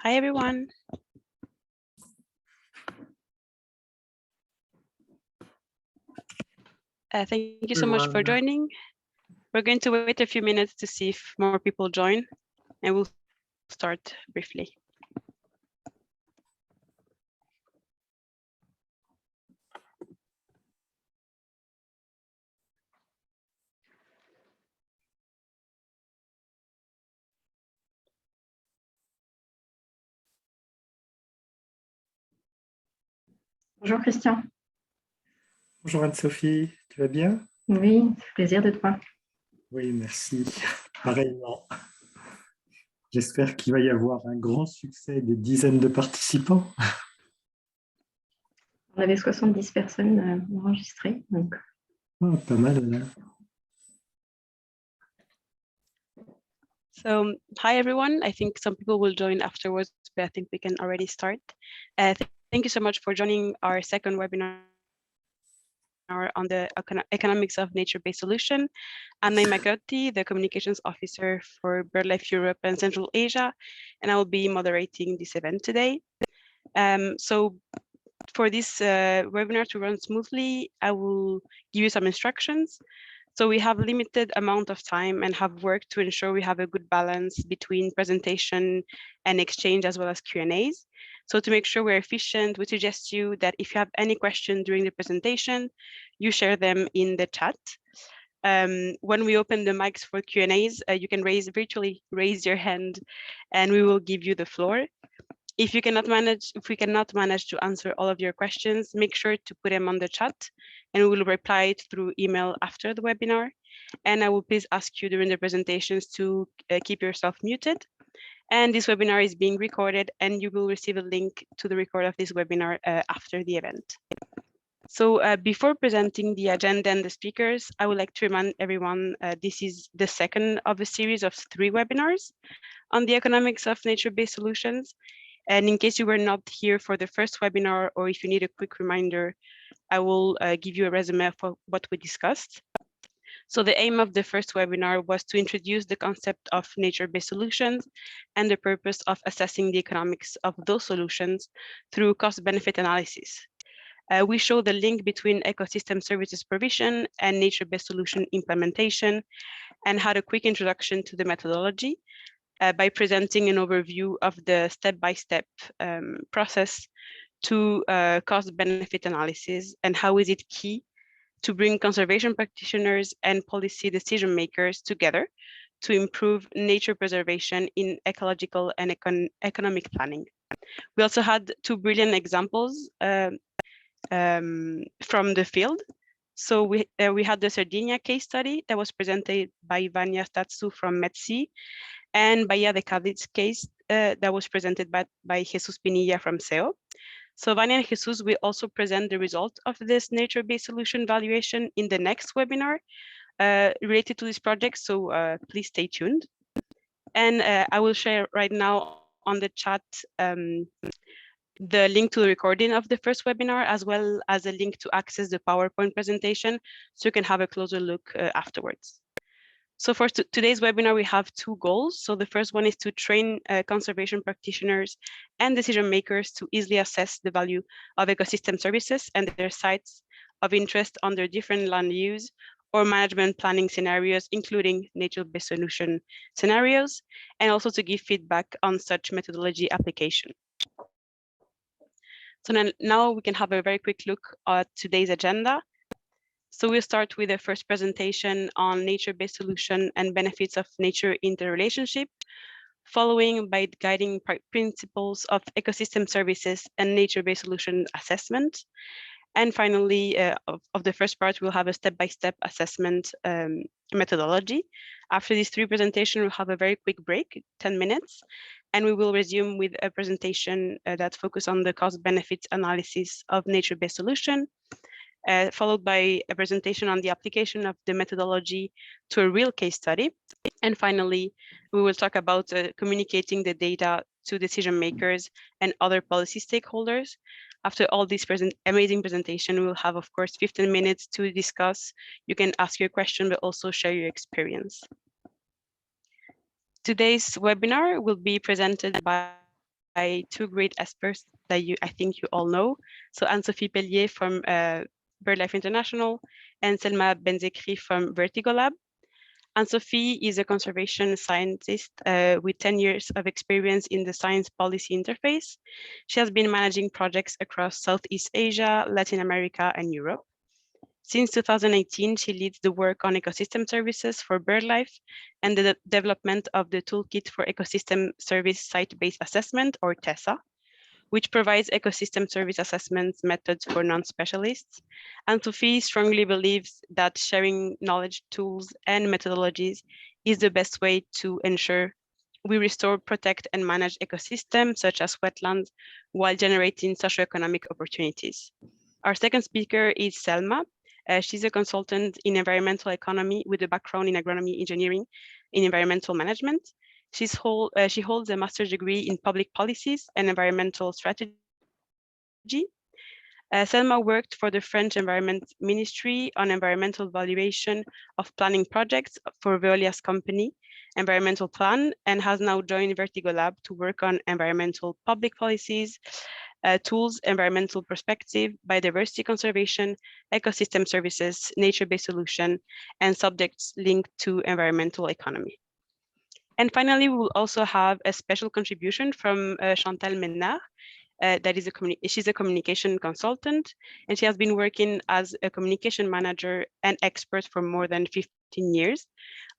Hi, everyone. Thank you so much for joining. We're going to wait a few minutes to see if more people join, and we'll start briefly. Bonjour Christian. Bonjour Anne-Sophie, tu vas bien? Oui, c'est plaisir de te voir. Oui, merci. Pareillement. J'espère qu'il va y avoir un grand succès des dizaines de participants. On avait 70 personnes enregistrées. Donc. Oh, pas mal, là. So, hi everyone. I think some people will join afterwards, but I think we can already start. Thank you so much for joining our second webinar on the economics of nature-based solution. I'm Naima Gotti, the communications officer for BirdLife Europe and Central Asia, and I will be moderating this event today. So for this webinar to run smoothly, I will give you some instructions. So we have limited amount of time and have worked to ensure we have a good balance between presentation and exchange as well as Q&As. So to make sure we're efficient, we suggest you that if you have any question during the presentation, you share them in the chat. When we open the mics for Q&As, you can virtually raise your hand and we will give you the floor. If we cannot manage to answer all of your questions, make sure to put them on the chat and we will reply it through email after the webinar. And I will please ask you during the presentations to keep yourself muted. And this webinar is being recorded and you will receive a link to the record of this webinar after the event. So before presenting the agenda and the speakers, I would like to remind everyone this is the second of a series of 3 webinars on the economics of nature-based solutions. And in case you were not here for the first webinar, or if you need a quick reminder, I will give you a resume of what we discussed. So the aim of the first webinar was to introduce the concept of nature-based solutions and the purpose of assessing the economics of those solutions through cost-benefit analysis. We show the link between ecosystem services provision and nature-based solution implementation and had a quick introduction to the methodology. By presenting an overview of the step-by-step process to cost-benefit analysis and how is it key to bring conservation practitioners and policy decision makers together to improve nature preservation in ecological and economic planning. We also had 2 brilliant examples from the field. So we had the Sardinia case study that was presented by Vanya Statsu from METSI, and Bahia de Cádiz case that was presented by Jesus Pinilla from SEO. So Vanya and Jesus will also present the result of this nature-based solution valuation in the next webinar related to this project, so please stay tuned. And I will share right now on the chat the link to the recording of the first webinar, as well as a link to access the PowerPoint presentation, so you can have a closer look afterwards. So for today's webinar, we have 2 goals. So the first one is to train conservation practitioners and decision makers to easily assess the value of ecosystem services and their sites of interest under different land use or management planning scenarios, including nature-based solution scenarios, and also to give feedback on such methodology application. So now we can have a very quick look at today's agenda. So we'll start with the first presentation on nature-based solution and benefits of nature interrelationship, following by guiding principles of ecosystem services and nature-based solution assessment. And finally, of the first part, we'll have a step-by-step assessment methodology. After these 3 presentations, we'll have a very quick break, 10 minutes, and we will resume with a presentation that focuses on the cost-benefits analysis of nature-based solution, followed by a presentation on the application of the methodology to a real case study. And finally, we will talk about communicating the data to decision makers and other policy stakeholders. After all this amazing presentation, we'll have, of course, 15 minutes to discuss. You can ask your question, but also share your experience. Today's webinar will be presented by two great experts that I think you all know. So Anne-Sophie Pellier from BirdLife International and Selma Benzekri from Vertigo Lab. Anne-Sophie is a conservation scientist with 10 years of experience in the science policy interface. She has been managing projects across Southeast Asia, Latin America, and Europe. Since 2018, she leads the work on ecosystem services for BirdLife and the development of the Toolkit for Ecosystem Service Site-Based Assessment, or TESA, which provides ecosystem service assessments methods for non-specialists. And Sophie strongly believes that sharing knowledge, tools, and methodologies is the best way to ensure we restore, protect, and manage ecosystems such as wetlands while generating socioeconomic opportunities. Our second speaker is Selma. She's a consultant in environmental economy with a background in agronomy engineering in environmental management. She holds a master's degree in public policies and environmental strategy. Selma worked for the French Environment Ministry on environmental valuation of planning projects for Veolia's company, Environmental Plan, and has now joined Vertigo Lab to work on environmental public policies, tools, environmental perspective, biodiversity conservation, ecosystem services, nature-based solution, and subjects linked to environmental economy. And finally, we will also have a special contribution from Chantal Ménard. She's a communication consultant, and she has been working as a communication manager and expert for more than 15 years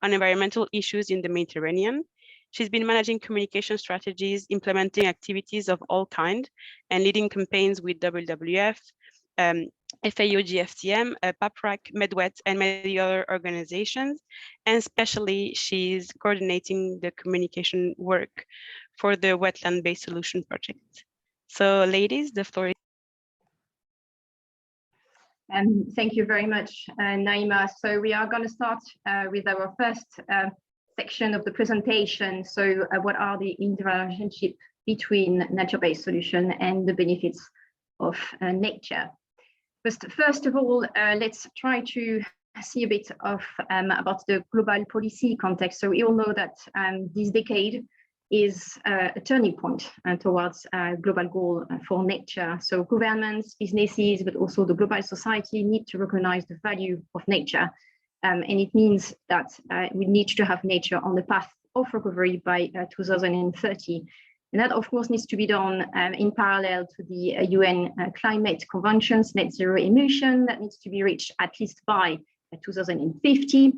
on environmental issues in the Mediterranean. She's been managing communication strategies, implementing activities of all kinds, and leading campaigns with WWF, FAO GFCM, PAPRAC, MedWet, and many other organizations. And especially, she's coordinating the communication work for the wetland-based solution project. So ladies, the floor is. Thank you very much, Naima. So we are going to start with our first section of the presentation. So what are the interrelationship between nature-based solution and the benefits of nature? First of all, let's try to see a bit of about the global policy context. So we all know that this decade is a turning point towards a global goal for nature. So governments, businesses, but also the global society need to recognize the value of nature. And it means that we need to have nature on the path of recovery by 2030. And that, of course, needs to be done in parallel to the UN climate conventions, net zero emission that needs to be reached at least by 2050.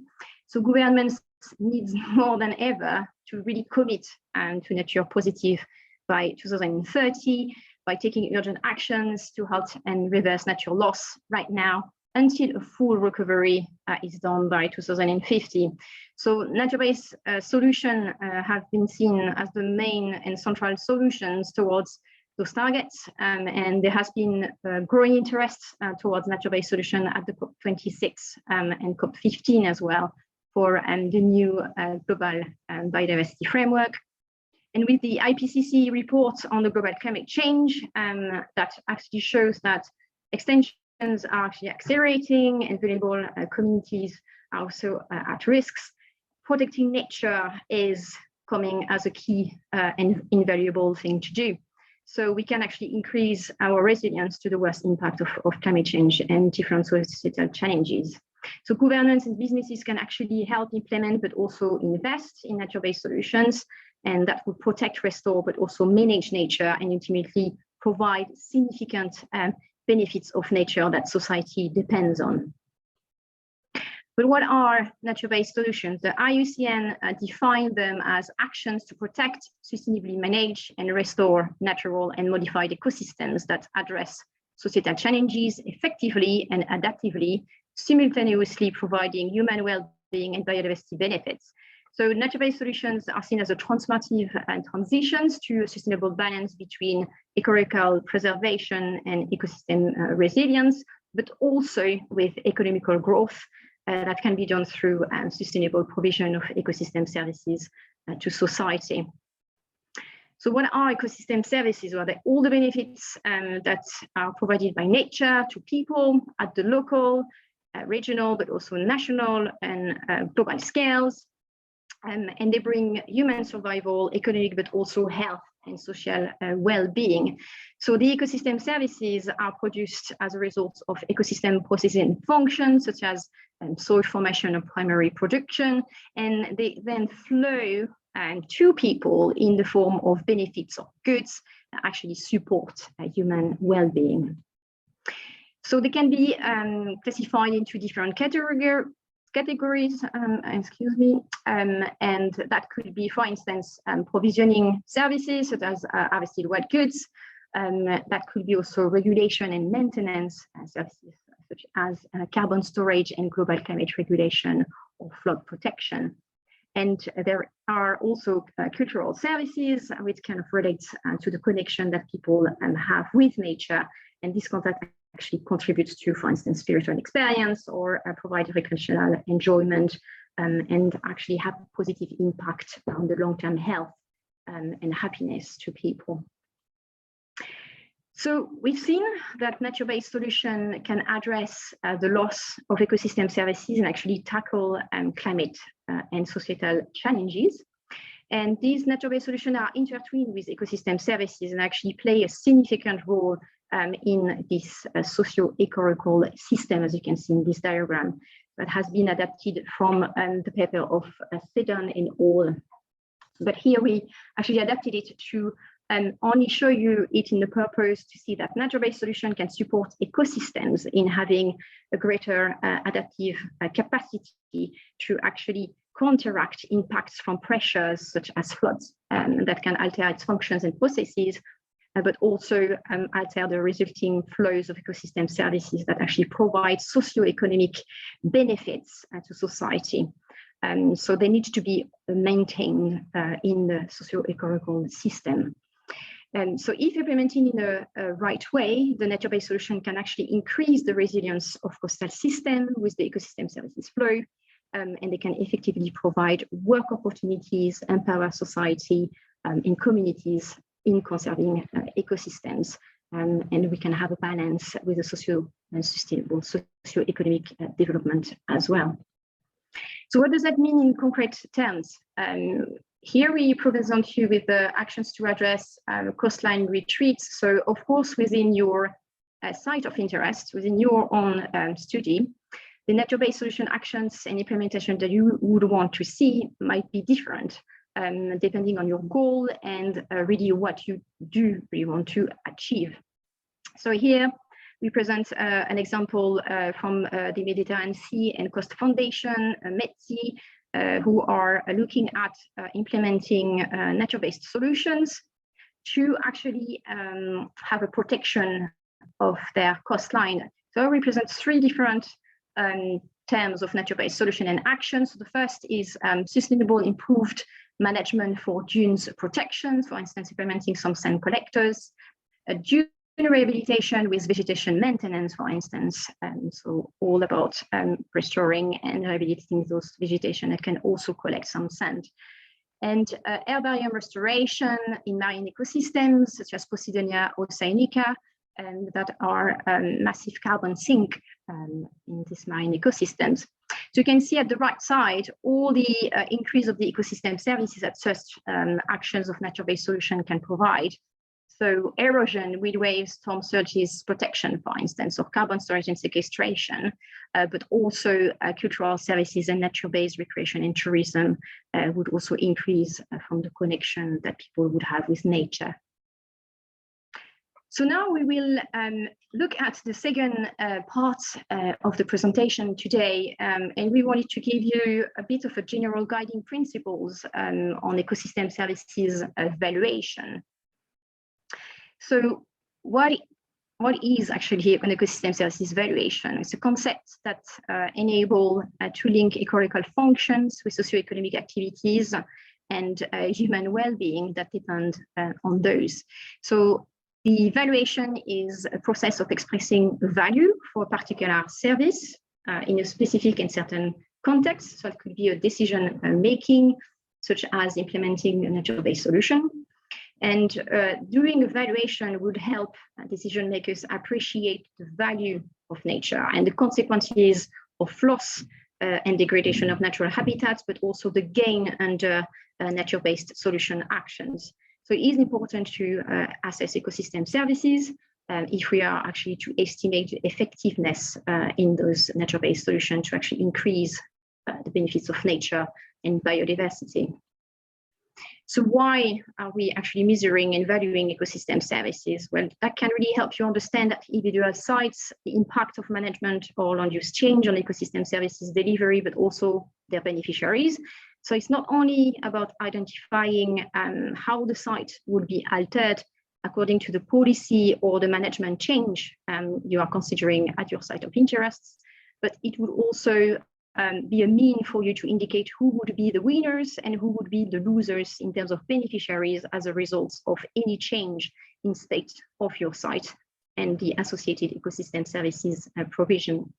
So governments need more than ever to really commit to nature positive by 2030 by taking urgent actions to halt and reverse natural loss right now until a full recovery is done by 2050. So nature-based solutions have been seen as the main and central solutions towards those targets, and there has been growing interest towards nature-based solution at the COP26 and COP15 as well for the new global biodiversity framework. And with the IPCC report on the global climate change, that actually shows that extensions are actually accelerating and vulnerable communities are also at risks. Protecting nature is coming as a key and invaluable thing to do. So we can actually increase our resilience to the worst impact of climate change and different societal challenges. So governments and businesses can actually help implement, but also invest in nature-based solutions, and that will protect, restore, but also manage nature and ultimately provide significant benefits of nature that society depends on. But what are nature-based solutions? The IUCN defined them as actions to protect, sustainably manage, and restore natural and modified ecosystems that address societal challenges effectively and adaptively, simultaneously providing human well-being and biodiversity benefits. So nature-based solutions are seen as a transformative transitions to a sustainable balance between ecological preservation and ecosystem resilience, but also with economical growth that can be done through sustainable provision of ecosystem services to society. So what are ecosystem services? Well, they're all the benefits that are provided by nature to people at the local, regional, but also national and global scales. And they bring human survival, economic, but also health and social well-being. So the ecosystem services are produced as a result of ecosystem processing functions, such as soil formation and primary production, and they then flow to people in the form of benefits or goods that actually support human well-being. So they can be classified into different categories, and that could be, for instance, provisioning services such as harvested wild goods. That could be also regulation and maintenance services such as carbon storage and global climate regulation or flood protection. And there are also cultural services, which kind of relates to the connection that people have with nature. And this contact actually contributes to, for instance, spiritual experience or provide recreational enjoyment and actually have a positive impact on the long-term health and happiness to people. So we've seen that nature-based solution can address the loss of ecosystem services and actually tackle climate and societal challenges. And these nature-based solutions are intertwined with ecosystem services and actually play a significant role in this socio-ecological system, as you can see in this diagram, that has been adapted from the paper of Seddon and al. But here we actually adapted it to only show you it in the purpose to see that nature-based solution can support ecosystems in having a greater adaptive capacity to actually counteract impacts from pressures such as floods that can alter its functions and processes, but also alter the resulting flows of ecosystem services that actually provide socio-economic benefits to society. So they need to be maintained in the socio-ecological system. So if implemented in a right way, the nature-based solution can actually increase the resilience of coastal system with the ecosystem services flow, and they can effectively provide work opportunities, empower society and communities in conserving ecosystems, and we can have a balance with a sustainable socio-economic development as well. So what does that mean in concrete terms? Here we present you with the actions to address coastline retreats. So of course, within your site of interest, within your own study, the nature-based solution actions and implementation that you would want to see might be different depending on your goal and really what you do really want to achieve. So here we present an example from the Mediterranean Sea and Coast Foundation, METSI, who are looking at implementing nature-based solutions to actually have a protection of their coastline. So we present three different terms of nature-based solution and actions. So the first is sustainable improved management for dunes protection, for instance, implementing some sand collectors, dune rehabilitation with vegetation maintenance, for instance, so all about restoring and rehabilitating those vegetation that can also collect some sand. And herbarium restoration in marine ecosystems, such as Posidonia oceanica, that are massive carbon sink in these marine ecosystems. So you can see at the right side, all the increase of the ecosystem services that such actions of nature-based solution can provide. So erosion, wind waves, storm surges, protection, for instance, or carbon storage and sequestration, but also cultural services and nature-based recreation and tourism would also increase from the connection that people would have with nature. So now we will look at the second part of the presentation today, and we wanted to give you a bit of a general guiding principles on ecosystem services valuation. So what is actually an ecosystem services valuation? It's a concept that enable to link ecological functions with socioeconomic activities and human well-being that depend on those. So the valuation is a process of expressing value for a particular service in a specific and certain context. So it could be a decision making, such as implementing a nature-based solution. And doing a valuation would help decision makers appreciate the value of nature and the consequences of loss and degradation of natural habitats, but also the gain under nature-based solution actions. So it is important to assess ecosystem services if we are actually to estimate the effectiveness in those nature-based solutions to actually increase the benefits of nature and biodiversity. So why are we actually measuring and valuing ecosystem services? Well, that can really help you understand at individual sites the impact of management or land use change on ecosystem services delivery, but also their beneficiaries. So it's not only about identifying how the site would be altered according to the policy or the management change you are considering at your site of interest, but it would also be a mean for you to indicate who would be the winners and who would be the losers in terms of beneficiaries as a result of any change in state of your site and the associated ecosystem services provision.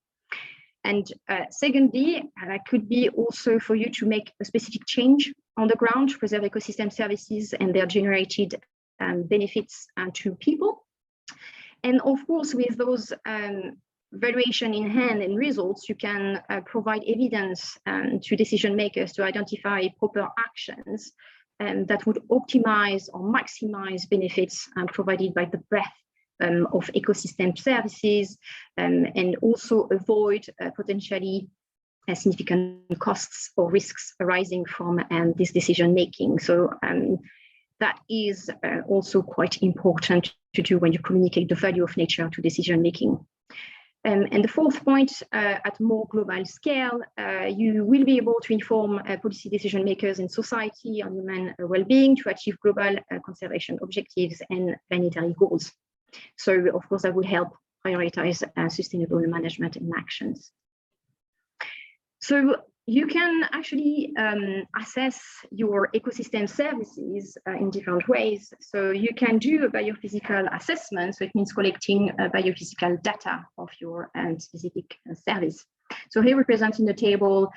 And secondly, that could be also for you to make a specific change on the ground to preserve ecosystem services and their generated benefits to people. And of course, with those valuation in hand and results, you can provide evidence to decision makers to identify proper actions that would optimize or maximize benefits provided by the breadth of ecosystem services and also avoid potentially significant costs or risks arising from this decision making. So that is also quite important to do when you communicate the value of nature to decision making. And the fourth point, at more global scale, you will be able to inform policy decision makers in society on human well-being to achieve global conservation objectives and planetary goals. So, of course, that will help prioritize sustainable management and actions. So you can actually assess your ecosystem services in different ways. So you can do a biophysical assessment. So it means collecting biophysical data of your specific service. So here we present in the table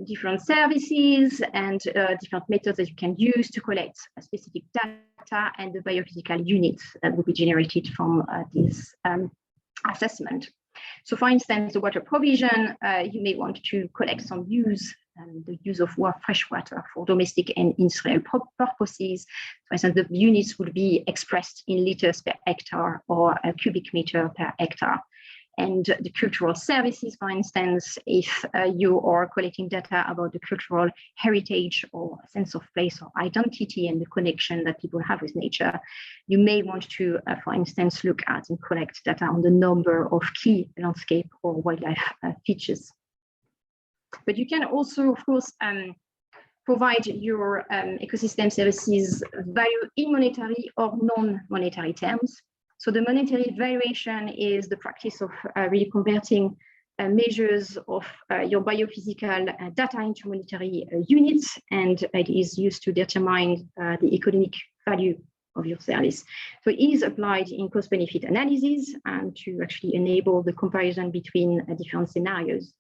different services and different methods that you can use to collect a specific data and the biophysical units that will be generated from this assessment. So for instance, the water provision, you may want to collect some use, the use of fresh water for domestic and industrial purposes. For instance, the units would be expressed in liters per hectare or a cubic meter per hectare. And the cultural services, for instance, if you are collecting data about the cultural heritage or sense of place or identity and the connection that people have with nature, you may want to, for instance, look at and collect data on the number of key landscape or wildlife features. But you can also, of course, provide your ecosystem services value in monetary or non-monetary terms. So the monetary valuation is the practice of really converting measures of your biophysical data into monetary units, and it is used to determine the economic value of your service. So it is applied in cost-benefit analysis to actually enable the comparison between different scenarios.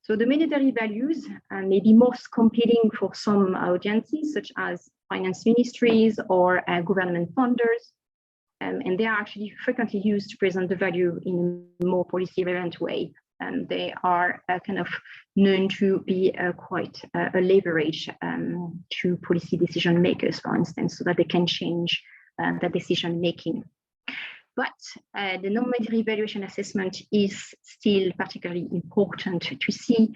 So the monetary values may be most compelling for some audiences, such as finance ministries or government funders. And they are actually frequently used to present the value in a more policy-relevant way. And they are kind of known to be quite a leverage to policy decision makers, for instance, so that they can change the decision making. But the non-monetary valuation assessment is still particularly important to see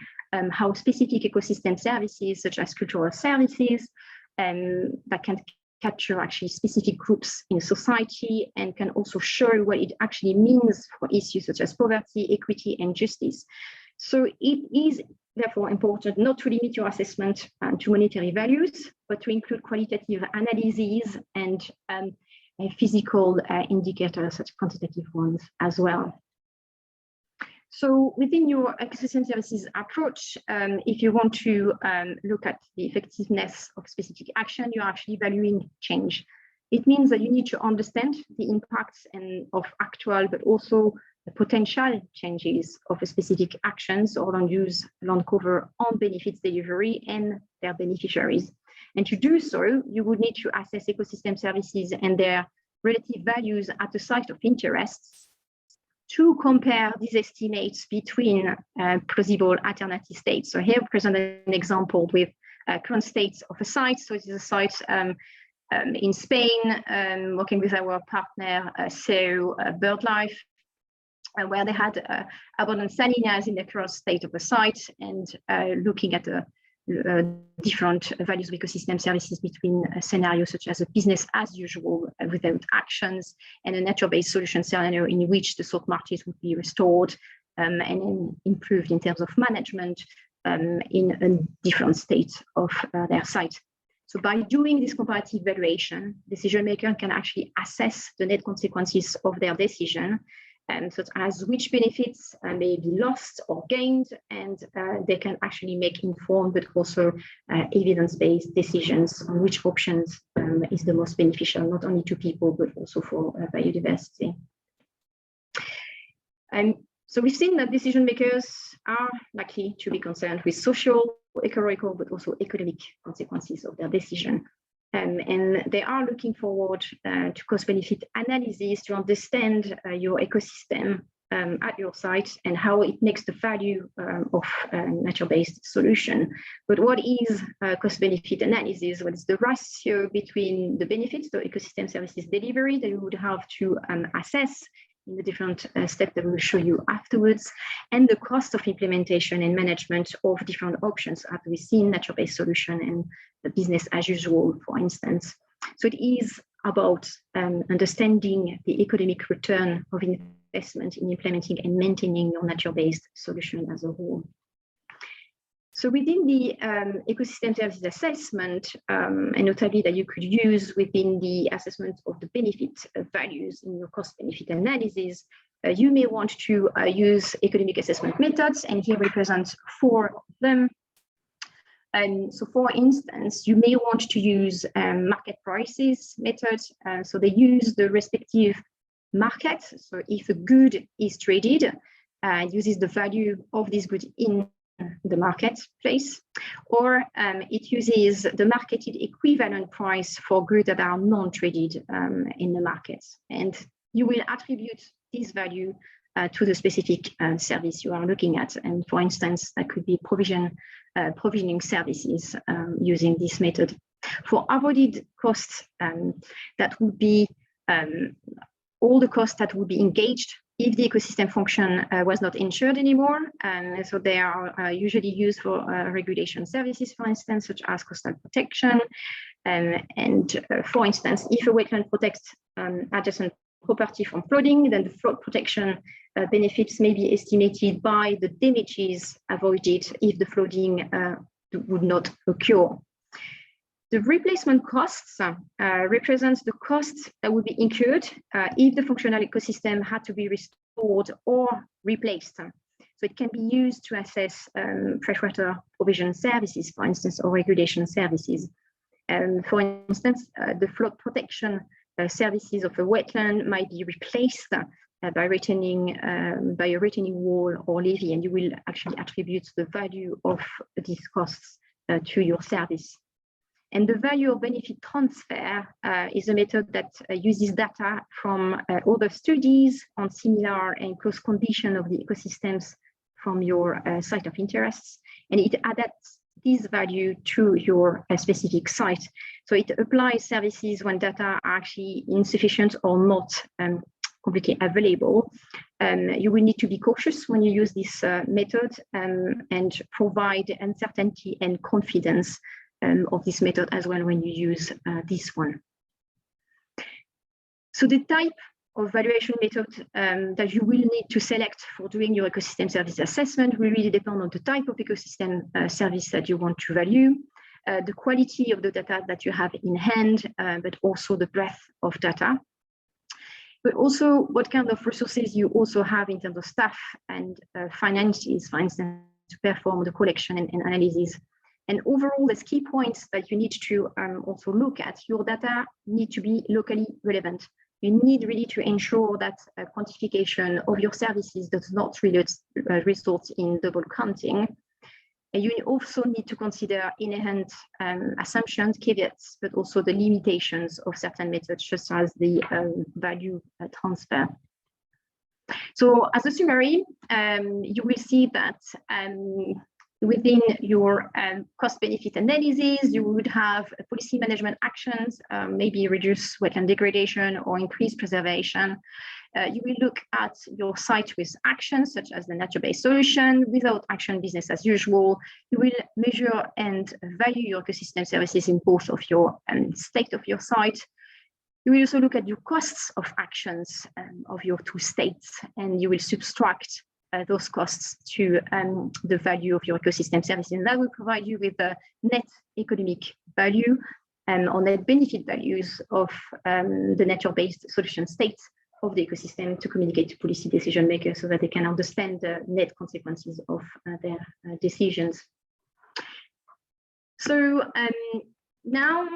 how specific ecosystem services, such as cultural services, that can capture actually specific groups in society and can also show what it actually means for issues such as poverty, equity, and justice. So it is therefore important not to limit your assessment to monetary values, but to include qualitative analyses and physical indicators, such quantitative ones as well. So within your ecosystem services approach, if you want to look at the effectiveness of specific action, you're actually valuing change. It means that you need to understand the impacts of actual, but also the potential changes of a specific actions or land use, land cover on benefits delivery and their beneficiaries. And to do so, you would need to assess ecosystem services and their relative values at the site of interest to compare these estimates between plausible alternative states. So here we present an example with current states of a site. So it is a site In Spain, working with our partner, BirdLife, where they had abundant salinas in the current state of the site, and looking at different values of ecosystem services between scenarios such as a business as usual without actions, and a nature-based solution scenario in which the salt marshes would be restored and improved in terms of management in a different state of their site. So by doing this comparative evaluation, decision maker can actually assess the net consequences of their decision, such as which benefits may be lost or gained, and they can actually make informed but also evidence-based decisions on which options is the most beneficial, not only to people, but also for biodiversity. So we've seen that decision makers are likely to be concerned with social, ecological, but also economic consequences of their decision. And they are looking forward to cost-benefit analysis to understand your ecosystem at your site and how it makes the value of nature-based solution. But what is cost-benefit analysis? What is the ratio between the benefits, the ecosystem services delivery that you would have to assess in the different steps that we will show you afterwards, and the cost of implementation and management of different options, as we see in nature-based solution and the business as usual, for instance. So it is about understanding the economic return of investment in implementing and maintaining your nature-based solution as a whole. So within the ecosystem services assessment, and notably that you could use within the assessment of the benefit values in your cost-benefit analysis, you may want to use economic assessment methods, and here we present 4 of them. And so for instance, you may want to use market prices methods. So they use the respective market. So if a good is traded, uses the value of this good in the marketplace, or it uses the marketed equivalent price for goods that are non-traded in the market. And you will attribute this value to the specific service you are looking at. And for instance, that could be provisioning services using this method. For avoided costs, that would be all the costs that would be engaged if the ecosystem function was not insured anymore. So they are usually used for regulation services, for instance, such as coastal protection. And for instance, if a wetland protects adjacent property from flooding, then the flood protection benefits may be estimated by the damages avoided if the flooding would not occur. The replacement costs represents the costs that would be incurred if the functional ecosystem had to be restored or replaced. So it can be used to assess freshwater provision services, for instance, or regulation services. For instance, the flood protection services of a wetland might be replaced by a retaining wall or levee, and you will actually attribute the value of these costs to your service. And the value of benefit transfer is a method that uses data from other studies on similar and close condition of the ecosystems from your site of interests, and it adapts this value to your specific site. So it applies services when data are actually insufficient or not completely available. You will need to be cautious when you use this method and provide uncertainty and confidence of this method as well when you use this one. So the type of valuation method that you will need to select for doing your ecosystem service assessment will really depend on the type of ecosystem service that you want to value, the quality of the data that you have in hand, but also the breadth of data, but also what kind of resources you also have in terms of staff and finances, for instance, to perform the collection and analysis. And overall, there's key points that you need to also look at. Your data need to be locally relevant. You need really to ensure that quantification of your services does not result in double counting. And you also need to consider inherent assumptions, caveats, but also the limitations of certain methods, such as the value transfer. So as a summary, you will see that Within your cost-benefit analysis, you would have policy management actions, maybe reduce wetland degradation or increase preservation. You will look at your site with actions such as the nature-based solution, without action, business as usual. You will measure and value your ecosystem services in both of your state of your site. You will also look at your costs of actions of your two states, and you will subtract those costs to the value of your ecosystem services. And that will provide you with the net economic value or net benefit values of the nature-based solution states of the ecosystem to communicate to policy decision makers so that they can understand the net consequences of their decisions. So now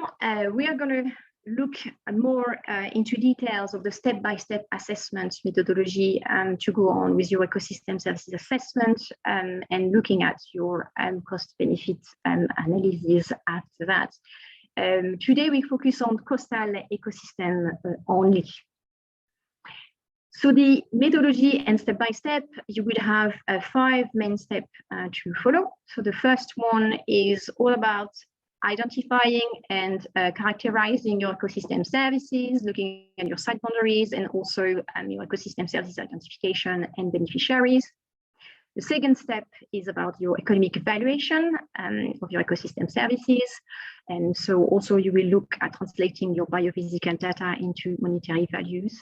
we are going to look more into details of the step-by-step assessment methodology to go on with your ecosystem services assessment and looking at your cost-benefit analysis after that. Today we focus on coastal ecosystem only. So the methodology and step-by-step, you will have 5 main steps to follow. So the first one is all about identifying and characterizing your ecosystem services, looking at your site boundaries and also your ecosystem services identification and beneficiaries. The second step is about your economic evaluation of your ecosystem services. And so also you will look at translating your biophysical data into monetary values.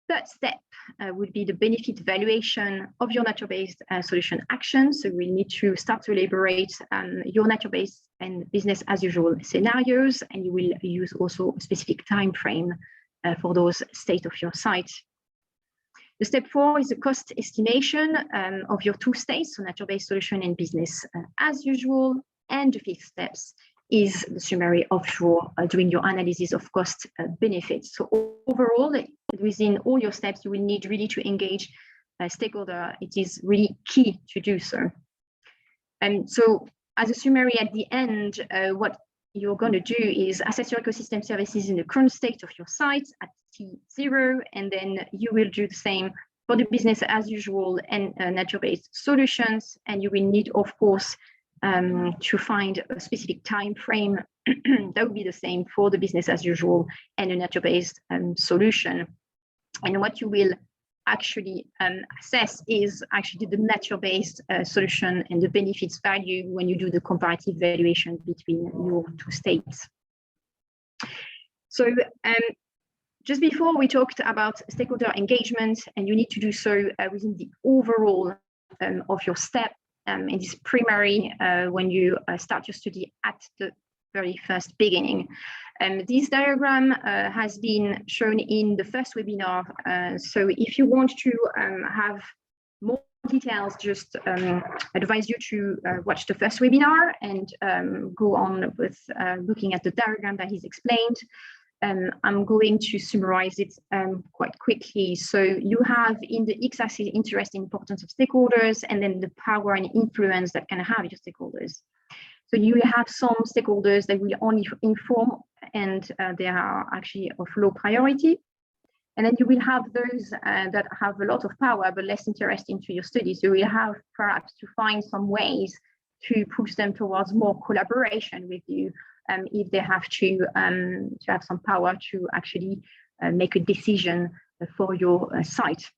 Third step would be the benefit valuation of your nature-based solution actions. So we need to start to elaborate your nature-based and business as usual scenarios, and you will use also a specific time frame for those state of your site. The step 4 is the cost estimation of your two states, so nature-based solution and business as usual. And the 5th steps is the summary of your doing your analysis of cost benefits. So overall, within all your steps, you will need really to engage a stakeholder. It is really key to do so. And so as a summary at the end, what you're going to do is assess your ecosystem services in the current state of your site at T0, and then you will do the same for the business as usual and nature-based solutions. And you will need, of course, to find a specific time frame that would be the same for the business as usual and a nature-based solution. And what you will actually assess is actually the nature-based solution and the benefits value when you do the comparative valuation between your two states. So just before we talked about stakeholder engagement, and you need to do so within the overall of your step. It is primary when you start your study at the very first beginning. This diagram has been shown in the first webinar. So if you want to have more details, just advise you to watch the first webinar and go on with looking at the diagram that is explained. I'm going to summarize it quite quickly. So you have in the x-axis interest and importance of stakeholders, and then the power and influence that can have your stakeholders. So you have some stakeholders that will only inform, and they are actually of low priority. And then you will have those that have a lot of power but less interest into your study. So you have perhaps to find some ways to push them towards more collaboration with you. If they have to have some power to actually make a decision for your site.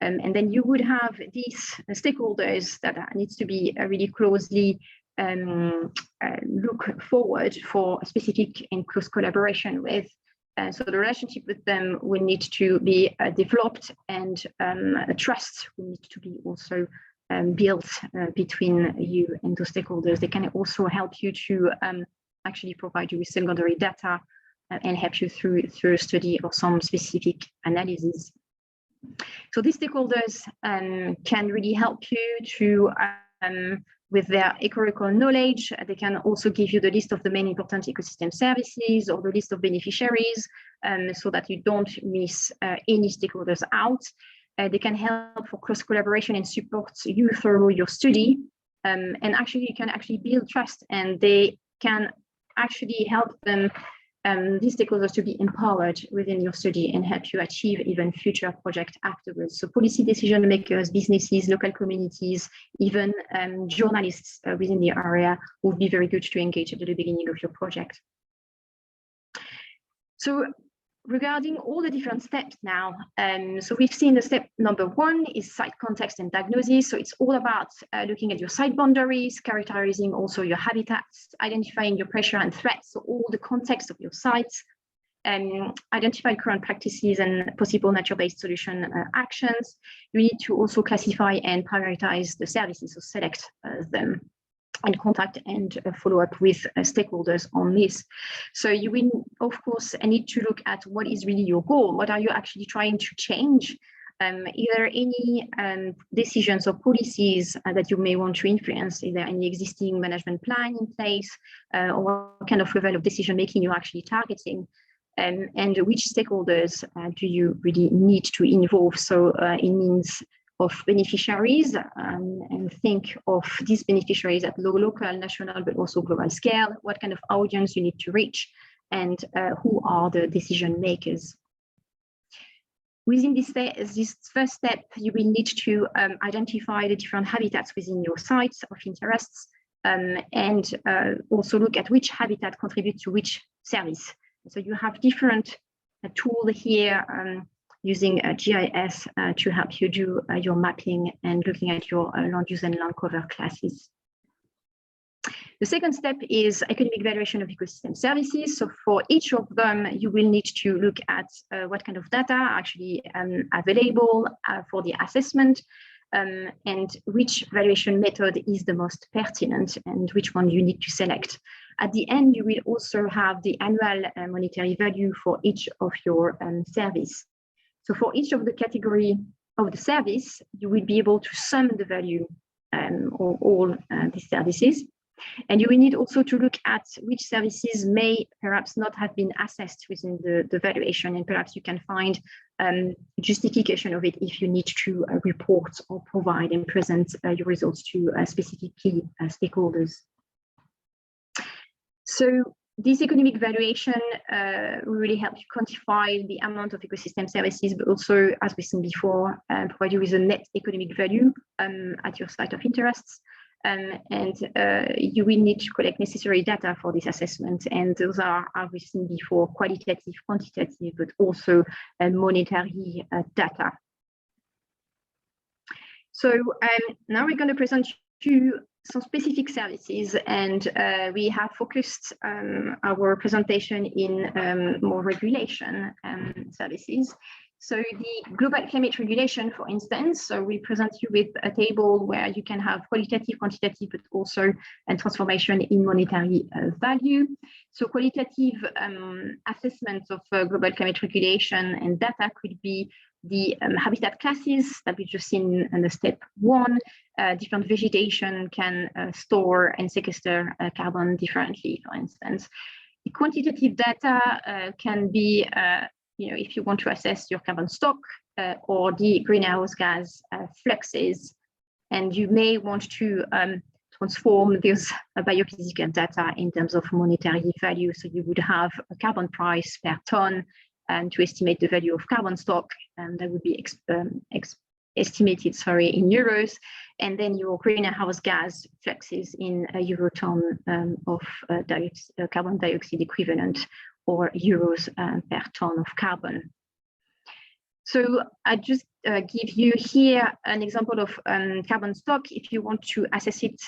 And then you would have these stakeholders that needs to be really closely look forward for a specific and close collaboration with. So the relationship with them will need to be developed, and trust will need to be also built between you and those stakeholders. They can also help you to actually provide you with secondary data and help you through a study or some specific analysis. So these stakeholders can really help you to, with their ecological knowledge. They can also give you the list of the main important ecosystem services or the list of beneficiaries so that you don't miss any stakeholders out. They can help for close collaboration and support you through your study. And actually, you can actually build trust, and they can actually help them these stakeholders to be empowered within your study and help you achieve even future projects afterwards. So policy decision makers, businesses, local communities, even journalists within the area would be very good to engage at the beginning of your project. So regarding all the different steps now, so we've seen the step number 1 is site context and diagnosis. So it's all about looking at your site boundaries, characterizing also your habitats, identifying your pressure and threats, so all the context of your sites, identify current practices and possible nature-based solution actions. You need to also classify and prioritize the services, so select them, and contact and follow up with stakeholders on this. So you will, of course, need to look at what is really your goal. What are you actually trying to change? Either any decisions or policies that you may want to influence, is there any existing management plan in place, or what kind of level of decision making you're actually targeting, and which stakeholders do you really need to involve? So it means of beneficiaries, and think of these beneficiaries at local, national, but also global scale. What kind of audience you need to reach, and who are the decision makers? Within this first step, you will need to identify the different habitats within your sites of interests, and also look at which habitat contribute to which service. So you have different tools here, using GIS to help you do your mapping and looking at your land use and land cover classes. The second step is economic valuation of ecosystem services. So for each of them, you will need to look at what kind of data are actually available for the assessment, and which valuation method is the most pertinent and which one you need to select. At the end, you will also have the annual monetary value for each of your service. So for each of the category of the service, you will be able to sum the value of all these services. And you will need also to look at which services may perhaps not have been assessed within the valuation, and perhaps you can find justification of it if you need to report or provide and present your results to specific key stakeholders. So this economic valuation will really help you quantify the amount of ecosystem services, but also, as we've seen before, provide you with a net economic value at your site of interests. And you will need to collect necessary data for this assessment. And those are, as we've seen before, qualitative, quantitative, but also monetary data. So now we're going to present you some specific services, and we have focused our presentation in more regulation services. So the global climate regulation, for instance, so we present you with a table where you can have qualitative, quantitative, but also transformation in monetary value. So qualitative assessments of global climate regulation and data could be the habitat classes that we just seen in the step 1. Different vegetation can store and sequester carbon differently, for instance. The quantitative data can be if you want to assess your carbon stock or the greenhouse gas fluxes, and you may want to transform this biophysical data in terms of monetary value. So you would have a carbon price per ton to estimate the value of carbon stock, and that would be estimated, in euros, and then your greenhouse gas fluxes in a euro ton of carbon dioxide equivalent, or euros per ton of carbon. So I just give you here an example of carbon stock. If you want to assess it,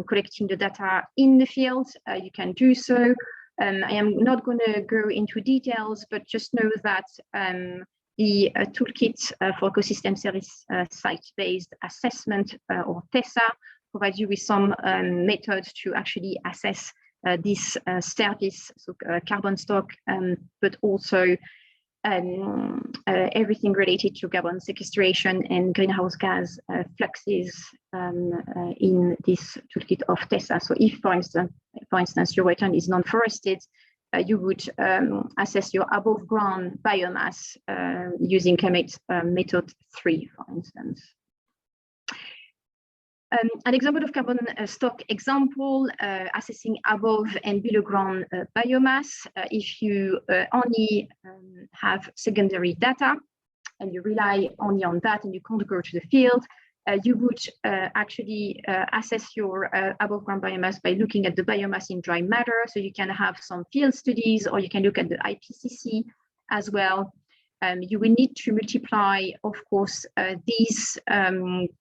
collecting the data in the field, you can do so. I am not going to go into details, but just know that the toolkit for ecosystem service site-based assessment, or TESA, provides you with some methods to actually assess this service, so carbon stock, but also everything related to carbon sequestration and greenhouse gas fluxes in this toolkit of TESA. So if, for instance, your wetland is non-forested, you would assess your above ground biomass using climate method 3, for instance. an example of carbon stock example, assessing above and below ground biomass. If you only have secondary data and you rely only on that and you can't go to the field, you would actually assess your above ground biomass by looking at the biomass in dry matter. So you can have some field studies, or you can look at the IPCC as well. You will need to multiply, of course, these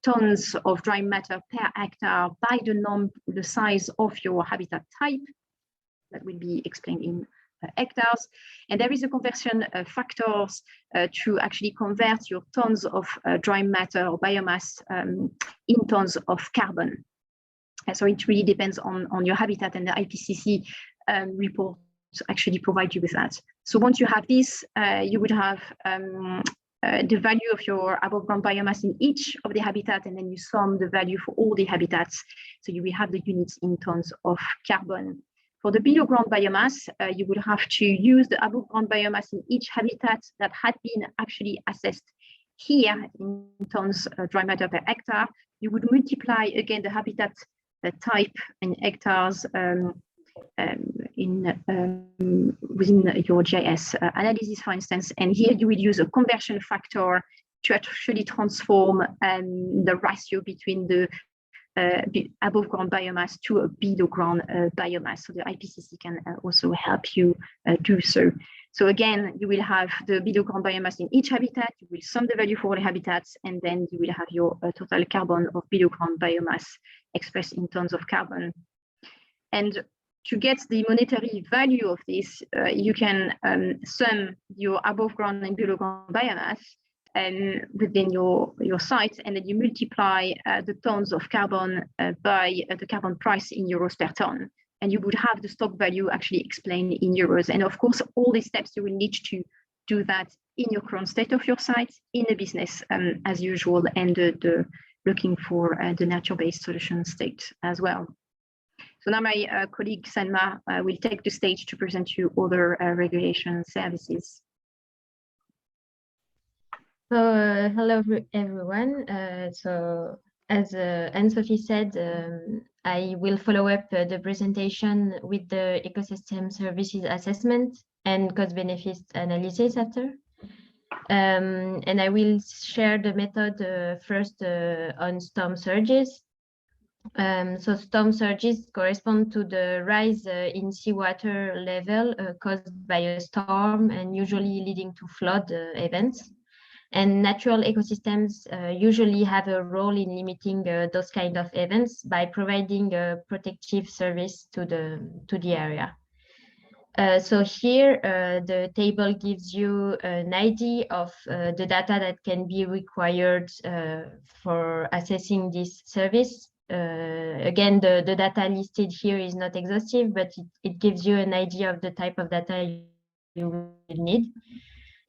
tons of dry matter per hectare by the size of your habitat type. That will be explained in hectares. And there is a conversion factors to actually convert your tons of dry matter or biomass in tons of carbon. So it really depends on your habitat, and the IPCC report actually provide you with that. So once you have this, you would have the value of your above ground biomass in each of the habitat, and then you sum the value for all the habitats. So you will have the units in tons of carbon. For the below ground biomass, you would have to use the above ground biomass in each habitat that had been actually assessed here in tons dry matter per hectare. You would multiply again the habitat type in hectares within your GIS analysis, for instance, and here you will use a conversion factor to actually transform the ratio between the above ground biomass to a below ground biomass. So the IPCC can also help you do so. So again, you will have the below ground biomass in each habitat, you will sum the value for all the habitats, and then you will have your total carbon of below ground biomass expressed in tons of carbon. And to get the monetary value of this, you can sum your above ground and below ground biomass within your site, and then you multiply the tons of carbon by the carbon price in euros per ton. And you would have the stock value actually explained in euros. And of course, all these steps, you will need to do that in your current state of your site, in a business as usual, and looking for the nature-based solution state as well. So now my colleague Sanma will take the stage to present you other regulation services. So hello everyone. So as Anne-Sophie said, I will follow up the presentation with the ecosystem services assessment and cost-benefit analysis after. And I will share the method first on storm surges. So storm surges correspond to the rise in seawater level caused by a storm and usually leading to flood events. And natural ecosystems usually have a role in limiting those kind of events by providing a protective service to the area. So here, the table gives you an idea of the data that can be required for assessing this service. Again, the data listed here is not exhaustive, but it gives you an idea of the type of data you will need.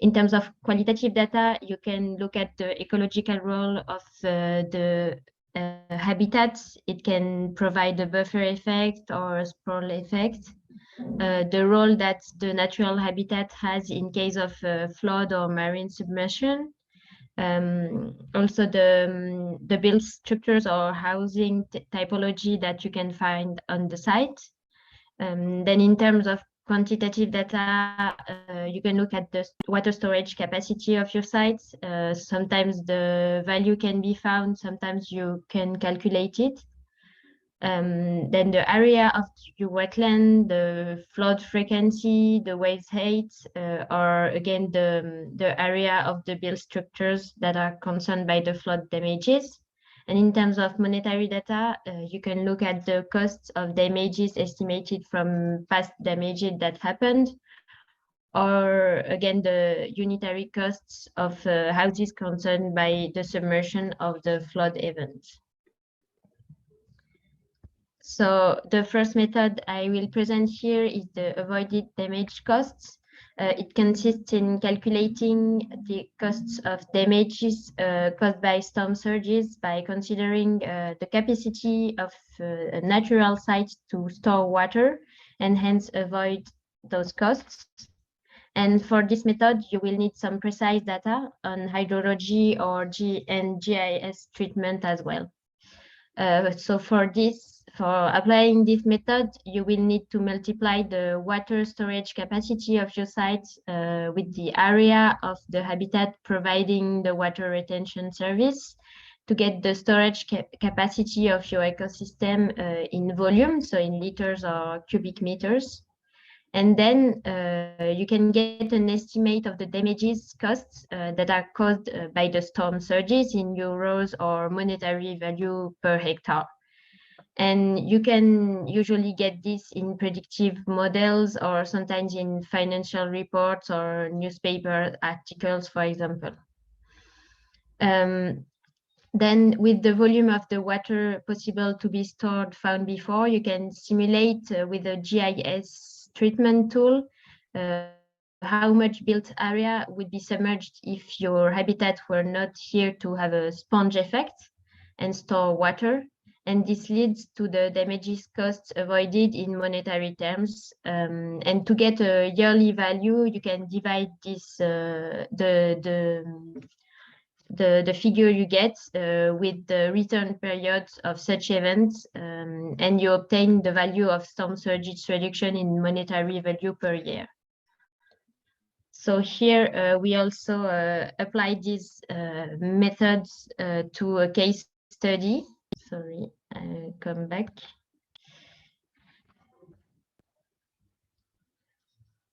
In terms of qualitative data, you can look at the ecological role of the habitats. It can provide a buffer effect or a sprawl effect. The role that the natural habitat has in case of flood or marine submersion. Also the built structures or housing typology that you can find on the site. Then in terms of quantitative data, you can look at the water storage capacity of your sites. Sometimes the value can be found, sometimes you can calculate it. Then the area of your wetland, the flood frequency, the waves height, or again the area of the built structures that are concerned by the flood damages. And in terms of monetary data, you can look at the costs of damages estimated from past damages that happened, or again the unitary costs of houses concerned by the submersion of the flood event. So the first method I will present here is the avoided damage costs. It consists in calculating the costs of damages caused by storm surges by considering the capacity of a natural site to store water and hence avoid those costs. And for this method, you will need some precise data on hydrology or GIS treatment as well. So for applying this method, you will need to multiply the water storage capacity of your site with the area of the habitat providing the water retention service to get the storage capacity of your ecosystem in volume, so in liters or cubic meters. And then you can get an estimate of the damages costs that are caused by the storm surges in euros or monetary value per hectare. And you can usually get this in predictive models or sometimes in financial reports or newspaper articles, for example. Then with the volume of the water possible to be stored found before, you can simulate with a GIS treatment tool how much built area would be submerged if your habitat were not here to have a sponge effect and store water. And this leads to the damages costs avoided in monetary terms. And to get a yearly value, you can divide this the figure you get with the return periods of such events, and you obtain the value of storm surge reduction in monetary value per year. So here we also apply these methods to a case study. Sorry, I'll come back.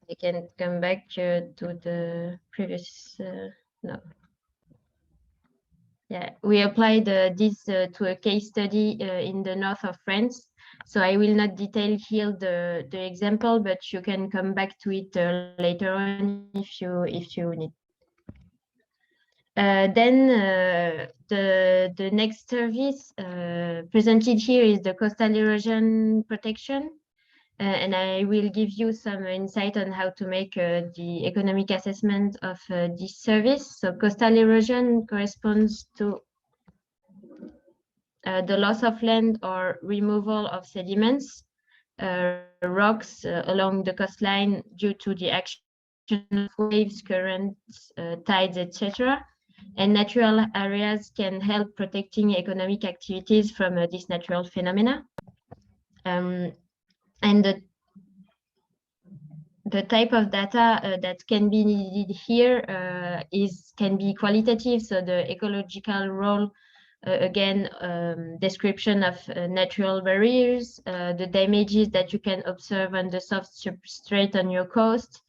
I can come back to the previous, no. Yeah, we applied this to a case study in the north of France. So I will not detail here the example, but you can come back to it later on if you need. Then the next service presented here is the coastal erosion protection. And I will give you some insight on how to make the economic assessment of this service. So coastal erosion corresponds to the loss of land or removal of sediments, rocks along the coastline due to the action of waves, currents, tides, etc. And natural areas can help protecting economic activities from this natural phenomena. And the type of data that can be needed here can be qualitative, so the ecological role, again, description of natural barriers, the damages that you can observe on the soft substrate on your coast,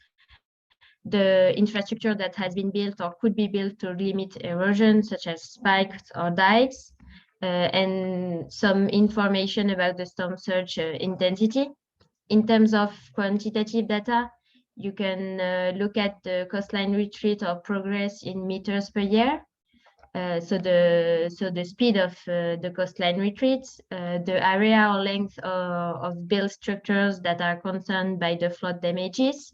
the infrastructure that has been built or could be built to limit erosion, such as spikes or dikes, and some information about the storm surge intensity. In terms of quantitative data, you can look at the coastline retreat or progress in meters per year. So the speed of the coastline retreats, the area or length of built structures that are concerned by the flood damages,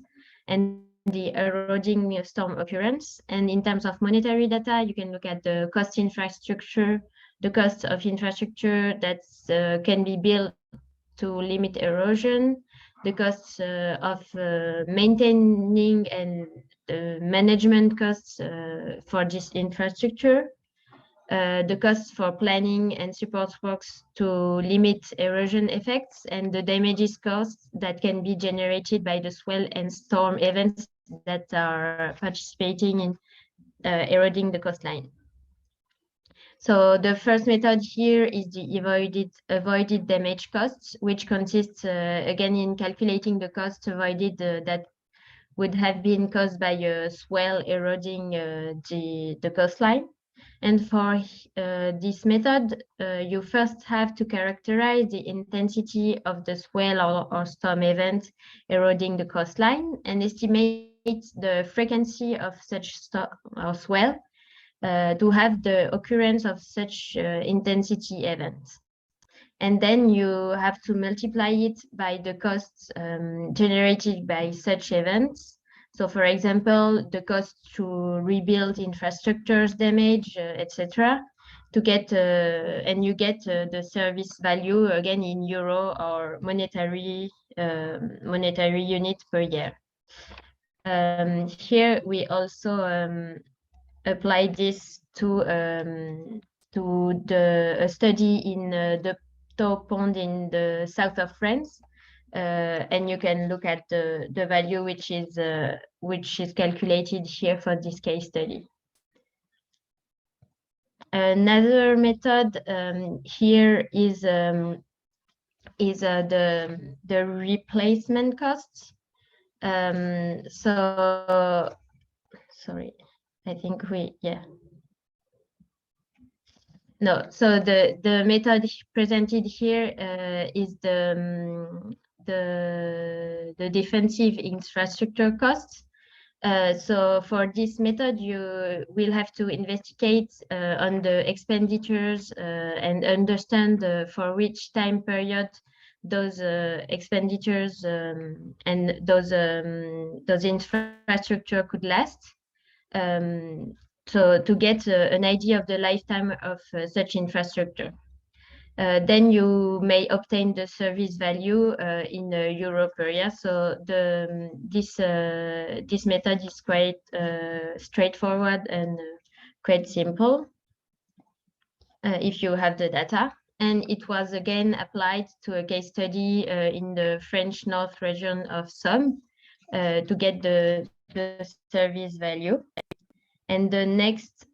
and the eroding storm occurrence. And in terms of monetary data, you can look at the cost infrastructure, the cost of infrastructure that can be built to limit erosion, the costs of maintaining and management costs for this infrastructure, the costs for planning and support works to limit erosion effects, and the damages costs that can be generated by the swell and storm events that are participating in eroding the coastline. So the first method here is the avoided damage costs, which consists again in calculating the costs avoided that would have been caused by a swell eroding the coastline. And for this method, you first have to characterize the intensity of the swell or storm event eroding the coastline and estimate the frequency of such storm or swell to have the occurrence of such intensity events. And then you have to multiply it by the costs generated by such events. So for example, the cost to rebuild infrastructures damage, etc., to get, and you get the service value again in euro or monetary unit per year. Here we also apply this to to a study in the Tau pond in the south of France. And you can look at the value which is calculated here for this case study. Another method here is the replacement costs. So sorry, I think no. So the method presented here is the defensive infrastructure costs. So for this method, you will have to investigate on the expenditures and understand for which time period those expenditures and those infrastructure could last. So to get an idea of the lifetime of such infrastructure. Then you may obtain the service value in euro per year. So this method is quite straightforward and quite simple if you have the data. And it was again applied to a case study in the French North region of Somme to get the service value. And the next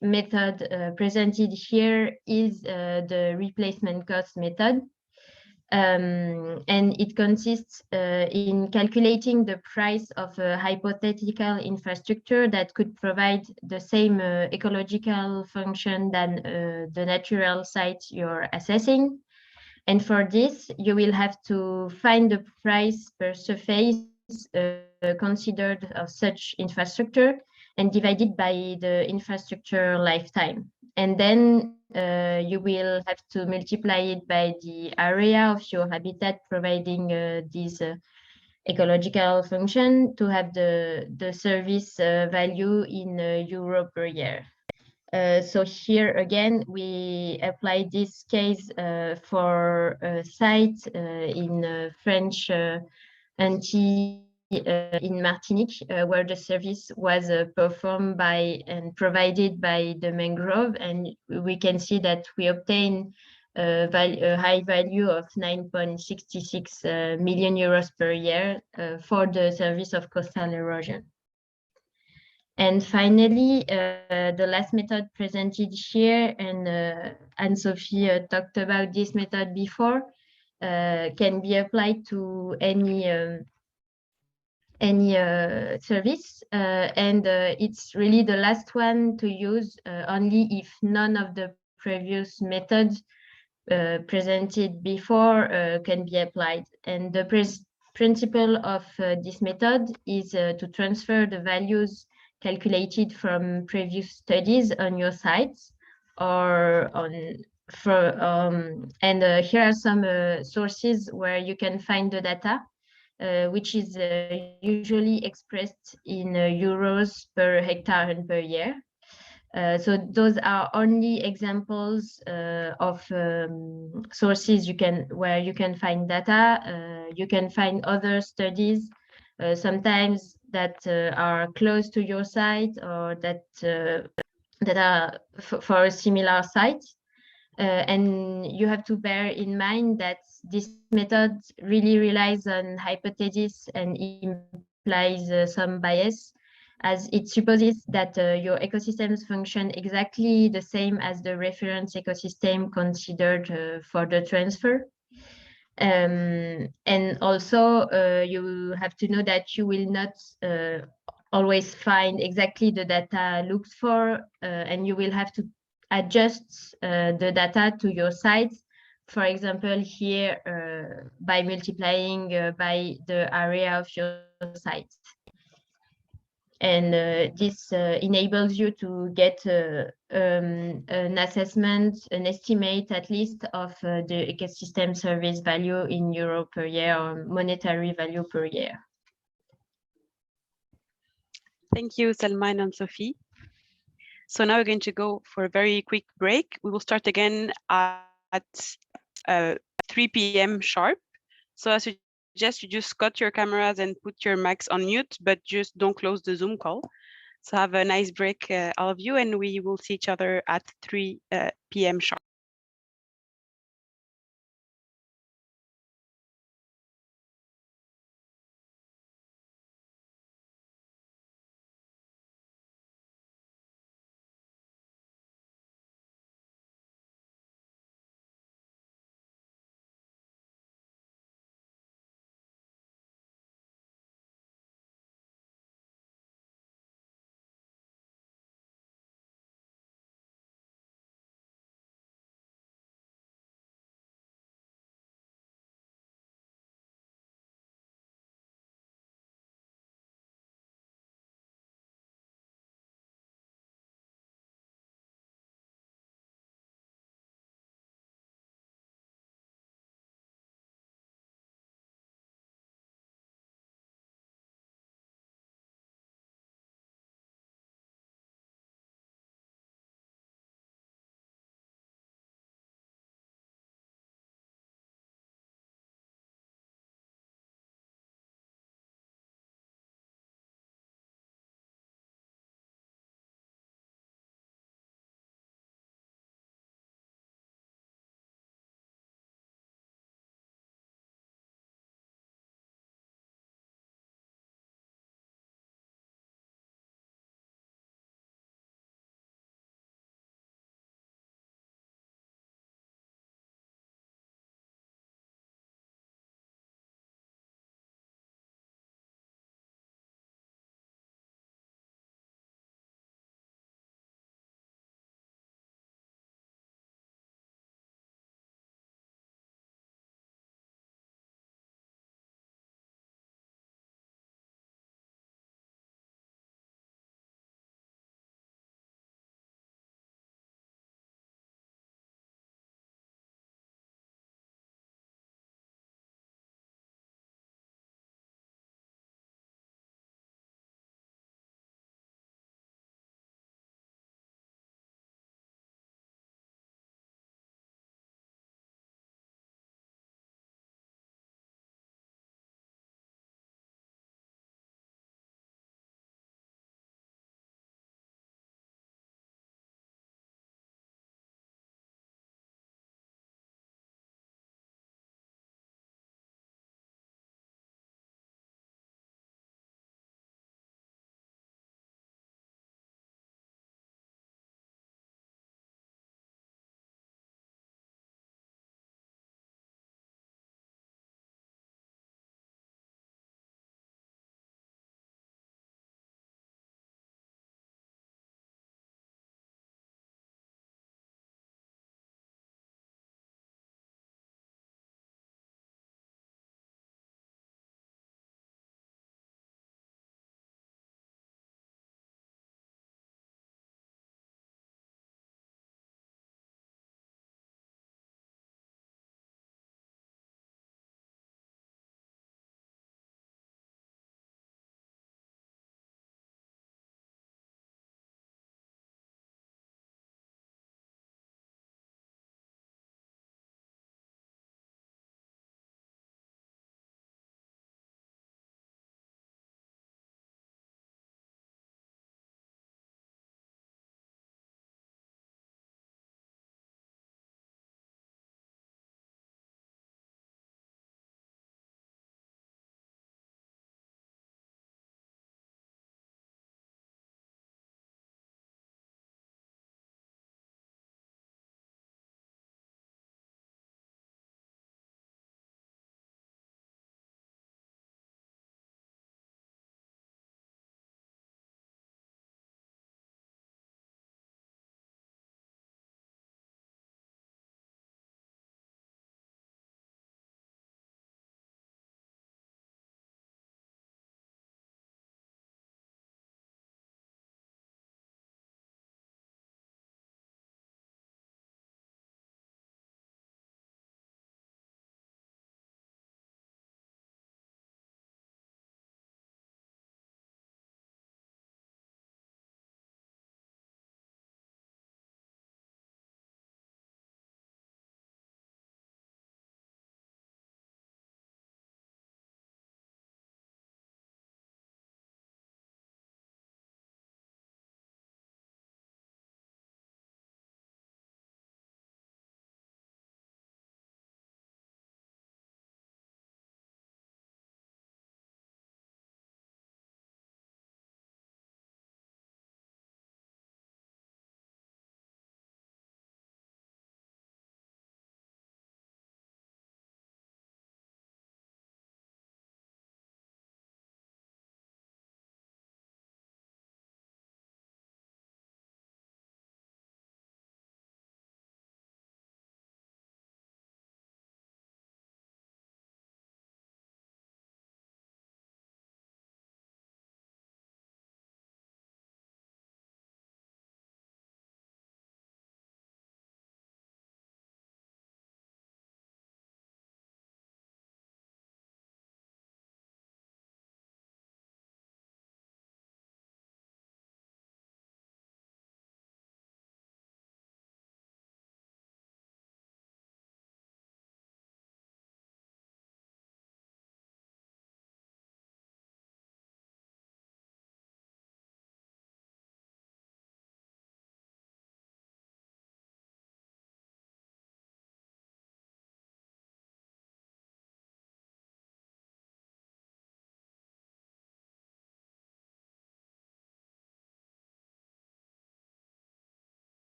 method presented here is the replacement cost method. And it consists in calculating the price of a hypothetical infrastructure that could provide the same ecological function than the natural site you're assessing. And for this, you will have to find the price per surface considered of such infrastructure and divided by the infrastructure lifetime. And then you will have to multiply it by the area of your habitat providing this ecological function to have the service value in euro per year. So here again, we apply this case for a site in French Antilles in Martinique, where the service was performed by and provided by the mangrove. And we can see that we obtain a high value of 9.66 million euros per year for the service of coastal erosion. And finally, the last method presented here, and Anne-Sophie talked about this method before, can be applied to any service, and it's really the last one to use only if none of the previous methods presented before can be applied. And the principle of this method is to transfer the values calculated from previous studies on your sites or on and here are some sources where you can find the data, which is usually expressed in euros per hectare and per year. So those are only examples of sources where you can find data. You can find other studies, sometimes that are close to your site or that are for a similar site. And you have to bear in mind that this method really relies on hypothesis and implies some bias, as it supposes that your ecosystems function exactly the same as the reference ecosystem considered for the transfer. And also, you have to know that you will not always find exactly the data looked for, and you will have to adjust the data to your site. For example, here by multiplying by the area of your site. And this enables you to get an assessment, an estimate at least of the ecosystem service value in euro per year or monetary value per year. Thank you, Selma and Sophie. So now we're going to go for a very quick break. We will start again at 3 p.m. sharp. So I suggest you just cut your cameras and put your mics on mute, but just don't close the Zoom call. So have a nice break, all of you, and we will see each other at 3 p.m. sharp.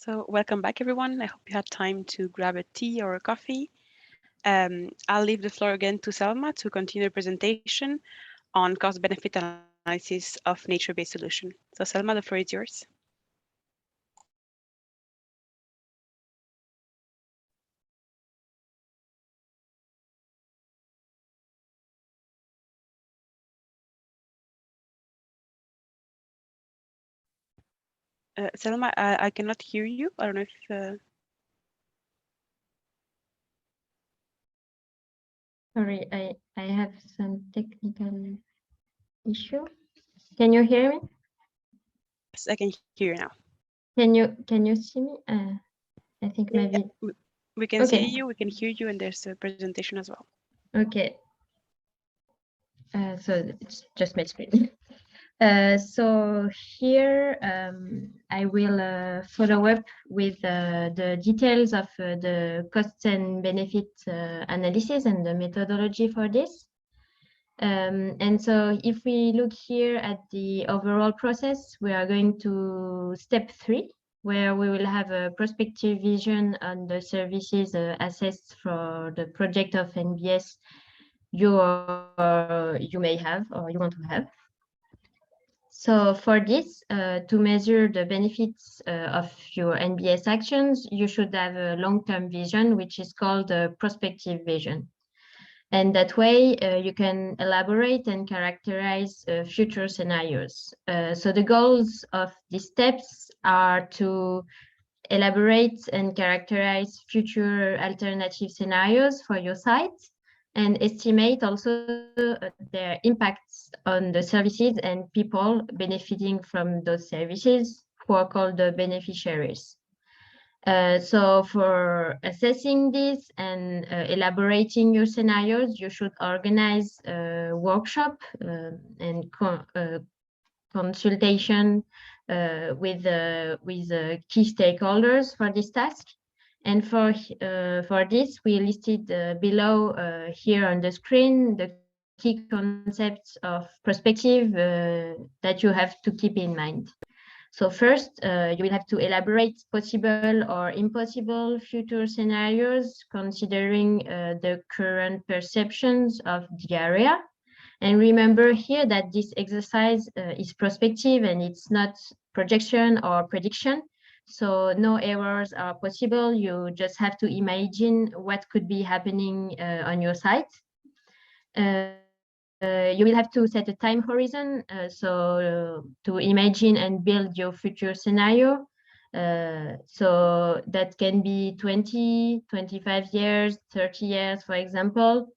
So welcome back, everyone. I hope you had time to grab a tea or a coffee. I'll leave the floor again to Selma to continue the presentation on cost-benefit analysis of nature-based solution. So Selma, the floor is yours. Selma, I cannot hear you. I don't know if... Sorry, I have some technical issue. Can you hear me? Yes, I can hear you now. Can you see me? I think maybe. Yeah, we can Okay. see you, we can hear you, and there's a presentation as well. Okay. So it's just my screen. So here I will follow up with the details of the costs and benefit analysis and the methodology for this. And so if we look here at the overall process, we are going to step 3, where we will have a prospective vision on the services assessed for the project of NBS you may have or you want to have. So for this, to measure the benefits of your NBS actions, you should have a long-term vision, which is called a prospective vision. And that way, you can elaborate and characterize future scenarios. So the goals of these steps are to elaborate and characterize future alternative scenarios for your site and estimate also their impacts on the services and people benefiting from those services, who are called the beneficiaries. So for assessing this and elaborating your scenarios, you should organize a workshop and consultation with key stakeholders for this task. And for this, we listed below here on the screen the key concepts of perspective that you have to keep in mind. So first, you will have to elaborate possible or impossible future scenarios considering the current perceptions of the area. And remember here that this exercise is prospective and it's not projection or prediction. So no errors are possible. You just have to imagine what could be happening on your site. You will have to set a time horizon, to imagine and build your future scenario. So that can be 20, 25 years, 30 years, for example,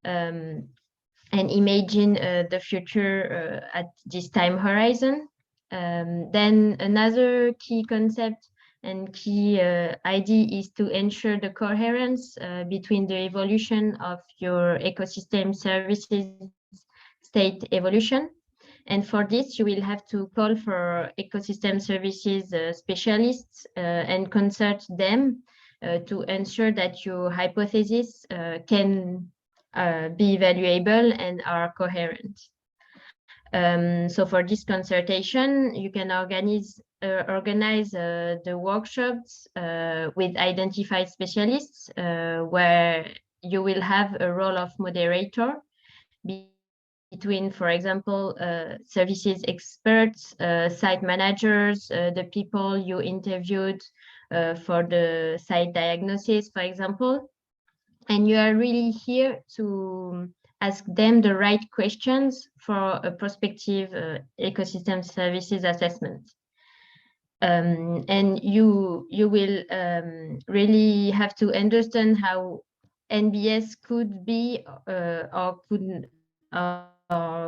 and imagine the future at this time horizon. Then another key concept and key idea is to ensure the coherence between the evolution of your ecosystem services state evolution. And for this, you will have to call for ecosystem services specialists and consult them to ensure that your hypotheses can be valuable and are coherent. So for this consultation, you can organize the workshops with identified specialists where you will have a role of moderator between, for example, services experts, site managers, the people you interviewed for the site diagnosis, for example. And you are really here to ask them the right questions for a prospective ecosystem services assessment. And you will really have to understand how NBS could be or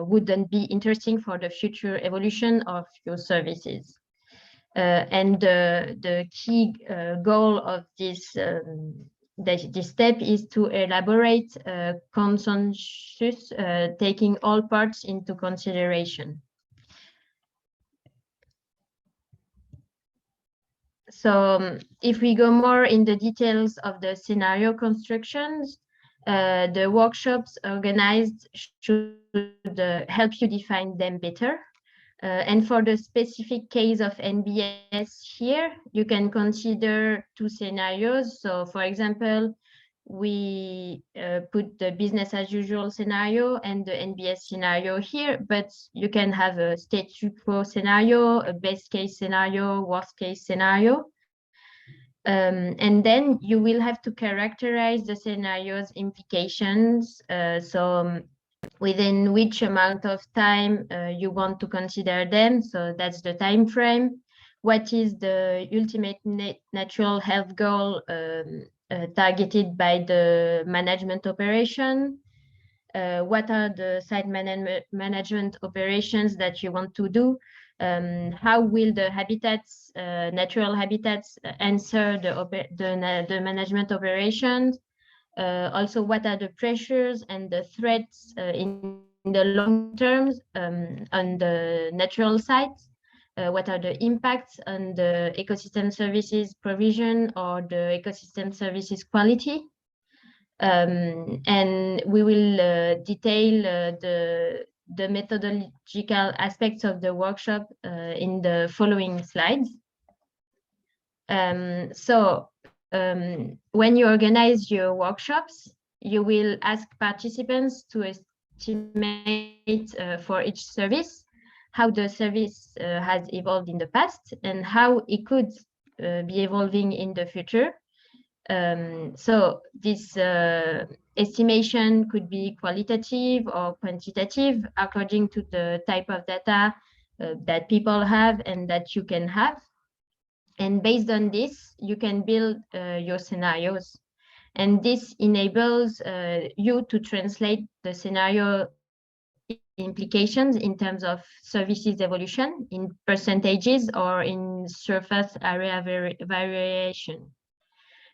wouldn't be interesting for the future evolution of your services. And the key goal of this step is to elaborate a consensus, taking all parts into consideration. So if we go more in the details of the scenario constructions, the workshops organized should help you define them better. And for the specific case of NBS here, you can consider two scenarios. So for example, we put the business as usual scenario and the NBS scenario here, but you can have a statu quo scenario, a best case scenario, worst case scenario. And then you will have to characterize the scenario's implications. Within which amount of time you want to consider them. So that's the time frame. What is the ultimate natural health goal targeted by the management operation? What are the site management operations that you want to do? How will the habitats, natural habitats, answer the management operations? Also, what are the pressures and the threats in the long terms on the natural sites? What are the impacts on the ecosystem services provision or the ecosystem services quality? And we will detail the methodological aspects of the workshop in the following slides. When you organize your workshops, you will ask participants to estimate for each service how the service has evolved in the past and how it could be evolving in the future. So this estimation could be qualitative or quantitative according to the type of data that people have and that you can have. And based on this, you can build your scenarios. And this enables you to translate the scenario implications in terms of services evolution in percentages or in surface area variation.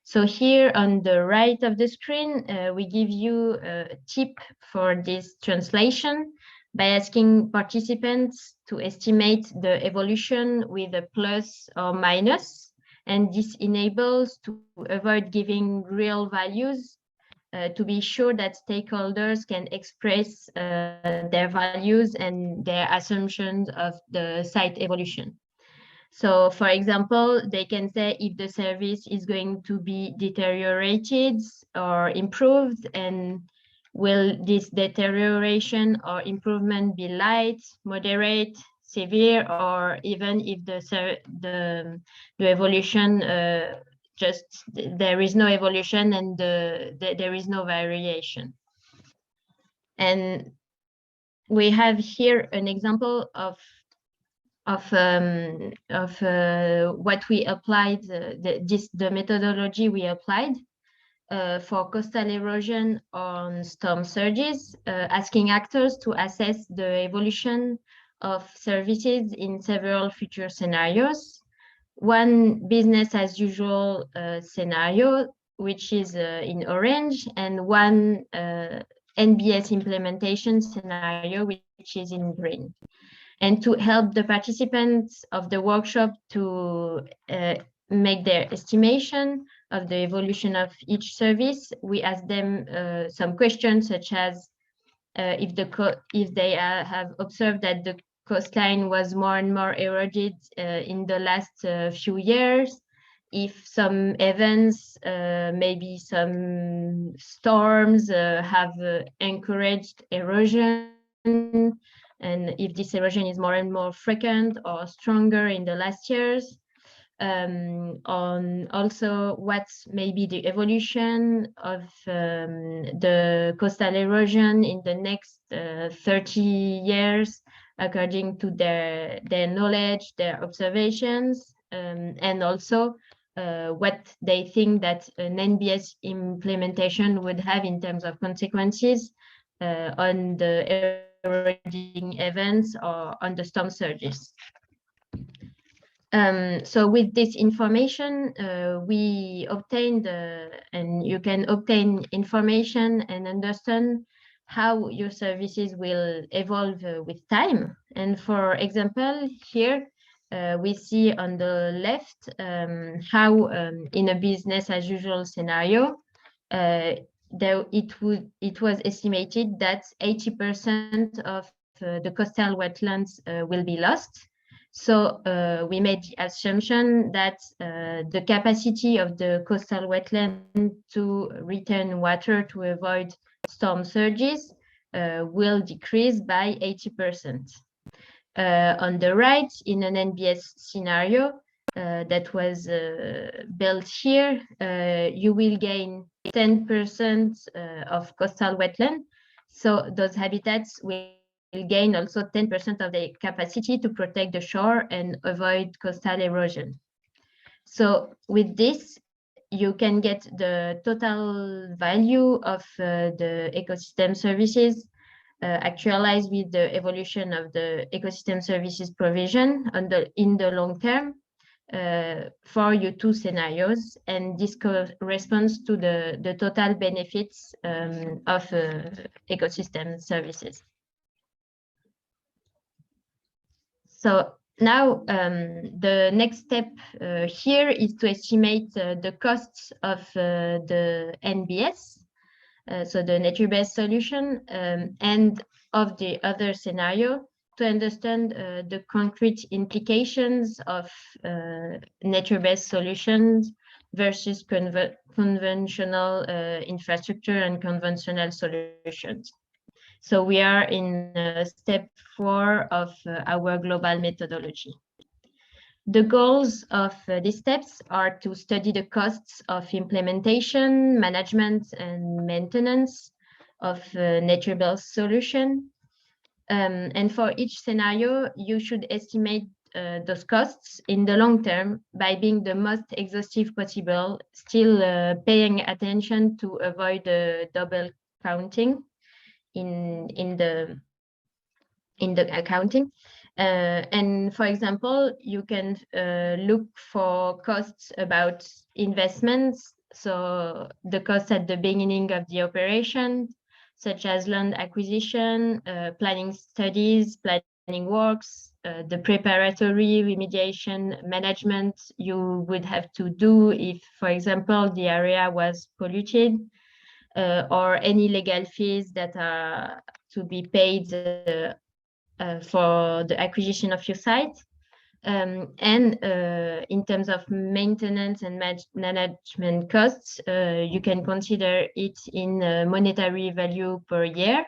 So here on the right of the screen, we give you a tip for this translation by asking participants to estimate the evolution with a plus or minus. And this enables to avoid giving real values to be sure that stakeholders can express their values and their assumptions of the site evolution. So for example, they can say if the service is going to be deteriorated or improved, and will this deterioration or improvement be light, moderate, severe, or even if the evolution just there is no evolution and there is no variation. And we have here an example of what we applied, the methodology we applied for coastal erosion on storm surges, asking actors to assess the evolution of services in several future scenarios. One business as usual scenario, which is in orange, and one NBS implementation scenario, which is in green. And to help the participants of the workshop to make their estimation of the evolution of each service, we ask them some questions such as if they have observed that the coastline was more and more eroded in the last few years, if some events, maybe some storms have encouraged erosion, and if this erosion is more and more frequent or stronger in the last years, on also what may be the evolution of the coastal erosion in the next 30 years, according to their knowledge, their observations, and also what they think that an NBS implementation would have in terms of consequences on the eroding events or on the storm surges. So with this information, we obtained, and you can obtain information and understand how your services will evolve with time. And for example, here we see on the left how in a business as usual scenario, it was estimated that 80% of the coastal wetlands will be lost. So we made the assumption that the capacity of the coastal wetland to return water to avoid storm surges will decrease by 80%. On the right, in an NBS scenario that was built here, you will gain 10% of coastal wetland. So those habitats will gain also 10% of the capacity to protect the shore and avoid coastal erosion. So with this, you can get the total value of the ecosystem services actualized with the evolution of the ecosystem services provision in the long term for your two scenarios, and this corresponds to the total benefits of ecosystem services. So now the next step here is to estimate the costs of the NBS, so the nature-based solution, and of the other scenario to understand the concrete implications of nature-based solutions versus conventional infrastructure and conventional solutions. So we are in step 4 of our global methodology. The goals of these steps are to study the costs of implementation, management, and maintenance of nature-based solution. And for each scenario, you should estimate those costs in the long term by being the most exhaustive possible, still paying attention to avoid double counting in the accounting. And for example, you can look for costs about investments, so the costs at the beginning of the operation, such as land acquisition, planning studies, planning works, the preparatory remediation management you would have to do if, for example, the area was polluted, or any legal fees that are to be paid for the acquisition of your site. And in terms of maintenance and management costs, you can consider it in monetary value per year.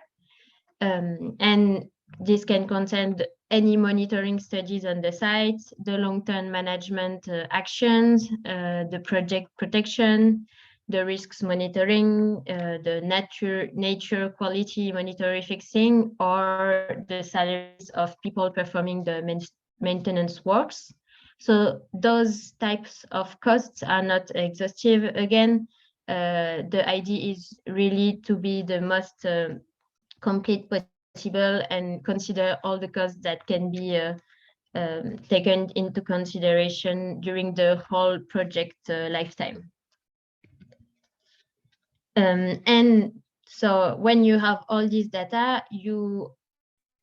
And this can contain any monitoring studies on the site, the long-term management actions, the project protection, the risks monitoring, the nature quality monitoring fixing, or the salaries of people performing the maintenance works. So those types of costs are not exhaustive. Again, the idea is really to be the most complete possible and consider all the costs that can be taken into consideration during the whole project lifetime. And so when you have all this data, you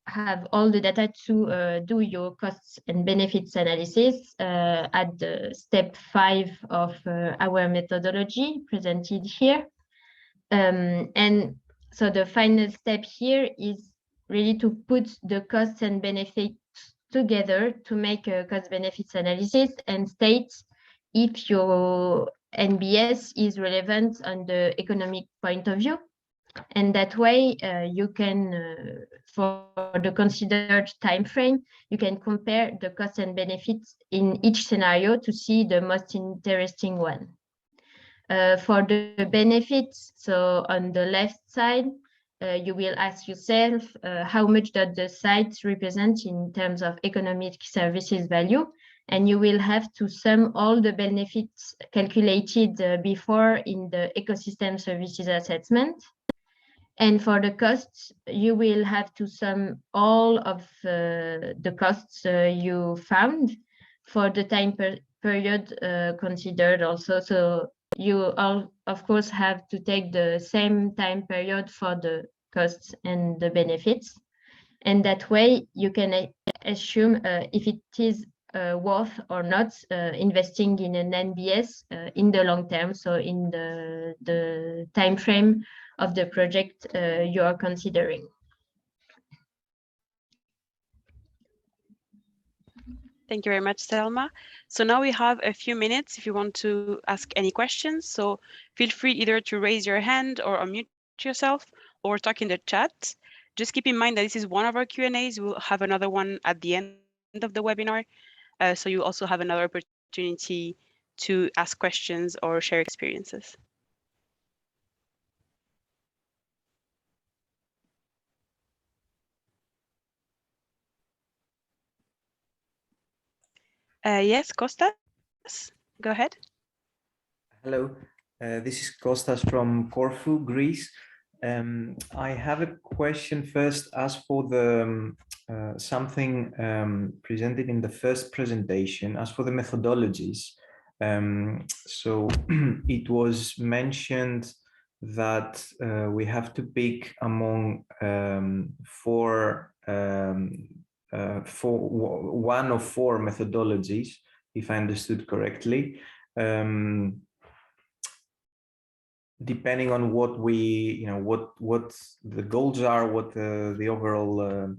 have all the data to do your costs and benefits analysis at the step 5 of our methodology presented here. And so the final step here is really to put the costs and benefits together to make a cost benefits analysis and state if your NBS is relevant on the economic point of view. And that way you can, for the considered time frame, you can compare the costs and benefits in each scenario to see the most interesting one. For the benefits, so on the left side, you will ask yourself how much does the site represent in terms of economic services value, and you will have to sum all the benefits calculated before in the ecosystem services assessment. And for the costs, you will have to sum all of the costs you found for the time period considered also. So you all, of course, have to take the same time period for the costs and the benefits. And that way you can assume if it is worth or not investing in an NBS in the long term, so in the time frame of the project you are considering. Thank you very much, Selma. So now we have a few minutes if you want to ask any questions. So feel free either to raise your hand or unmute yourself or talk in the chat. Just keep in mind that this is one of our Q&As. We'll have another one at the end of the webinar. So you also have another opportunity to ask questions or share experiences. Yes, Kostas, go ahead. Hello, this is Kostas from Corfu, Greece. I have a question first as for the something presented in the first presentation, as for the methodologies. So it was mentioned that we have to pick among one of four methodologies, if I understood correctly. Depending on what we, what the goals are, what the overall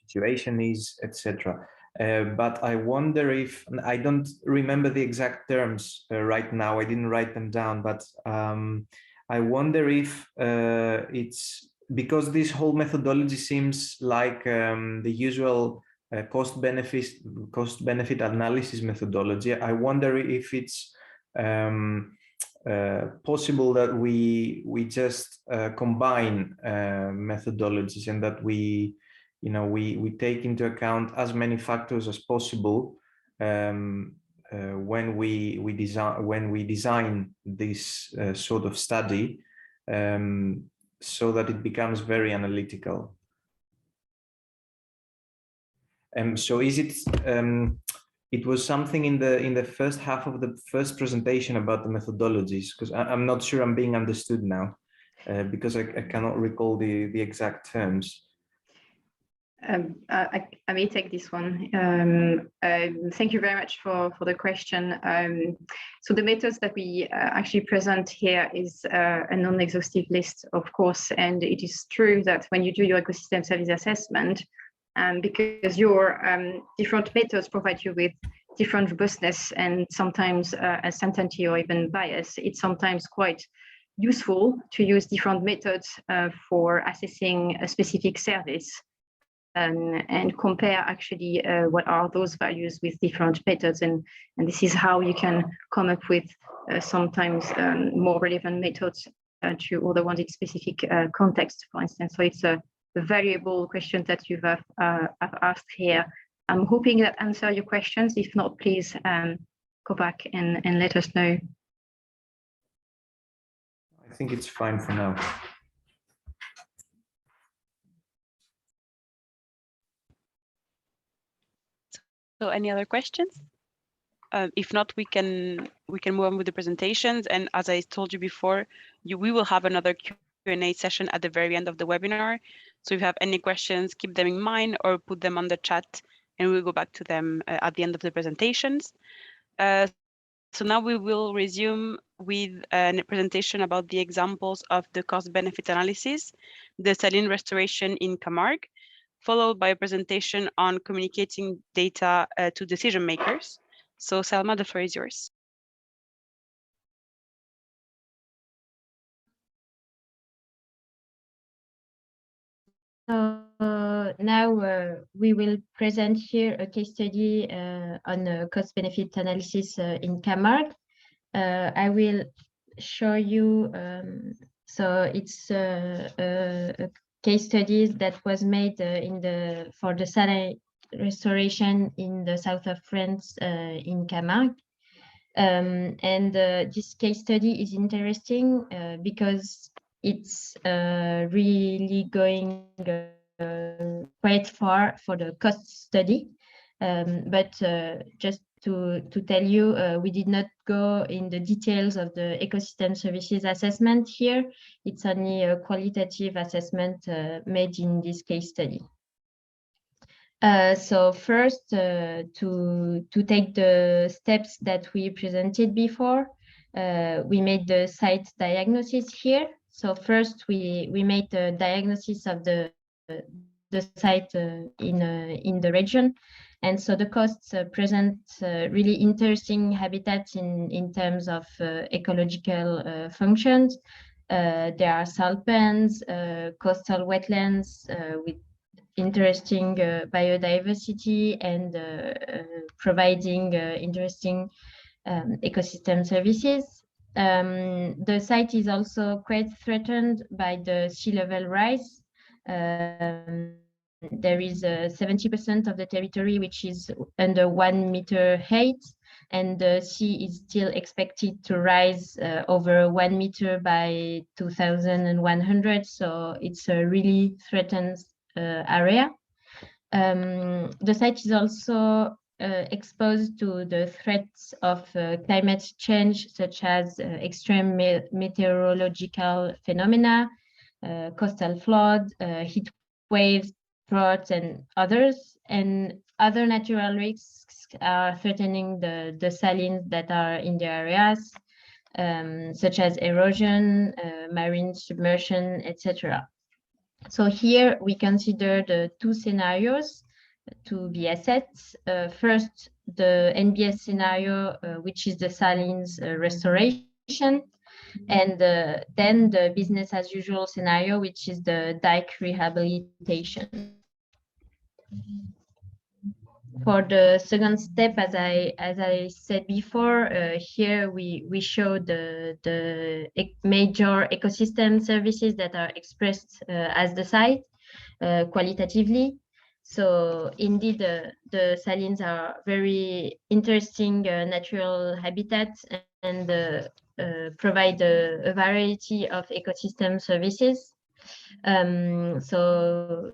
situation is, etc. But I wonder if, I don't remember the exact terms right now, I didn't write them down, but I wonder if it's because this whole methodology seems like the usual cost-benefit analysis methodology. I wonder if it's possible that we just combine methodologies, and that we take into account as many factors as possible when we design this sort of study, so that it becomes very analytical. So is it? It was something in the first half of the first presentation about the methodologies, because I'm not sure I'm being understood now, because I cannot recall the exact terms. I may take this one. Thank you very much for the question. So the methods that we actually present here is a non-exhaustive list, of course, and it is true that when you do your ecosystem service assessment, because your different methods provide you with different robustness and sometimes uncertainty or even bias, it's sometimes quite useful to use different methods for assessing a specific service. And compare actually what are those values with different methods, and this is how you can come up with sometimes more relevant methods to other ones in specific context, for instance. So it's a valuable question that you have asked here. I'm hoping that answer your questions. If not, please go back and let us know. I think it's fine for now. So any other questions? If not, we can move on with the presentations. And as I told you before, we will have another Q&A session at the very end of the webinar. So if you have any questions, keep them in mind or put them on the chat, and we'll go back to them at the end of the presentations. So now we will resume with a presentation about the examples of the cost-benefit analysis, the saline restoration in Camargue, followed by a presentation on communicating data to decision makers. So Selma, the floor is yours. Now we will present here a case study on cost-benefit analysis in Camargue. I will show you, so it's a case study that was made for the saline restoration in the south of France in Camargue. And this case study is interesting because it's really going quite far for the cost study. But just to tell you, we did not go in the details of the ecosystem services assessment here. It's only a qualitative assessment made in this case study. So first, to take the steps that we presented before, we made the site diagnosis here. So first, we made the diagnosis of the the site in the region. And so the coasts present really interesting habitats in terms of ecological functions. There are salt pans, coastal wetlands with interesting biodiversity and providing interesting ecosystem services. The site is also quite threatened by the sea level rise. There is 70% of the territory which is under 1 meter height, and the sea is still expected to rise over 1 meter by 2100. So it's a really threatened area. The site is also exposed to the threats of climate change, such as extreme meteorological phenomena, coastal flood, heat waves, droughts, and others. And other natural risks are threatening the salines that are in the areas, such as erosion, marine submersion, etc. So here we consider the two scenarios to be assessed. First, the NBS scenario, which is the salines restoration, and then the business as usual scenario, which is the dike rehabilitation. For the second step, as I said before, here we show the major ecosystem services that are expressed as the site qualitatively. So indeed, the salines are very interesting natural habitats and provide a variety of ecosystem services. So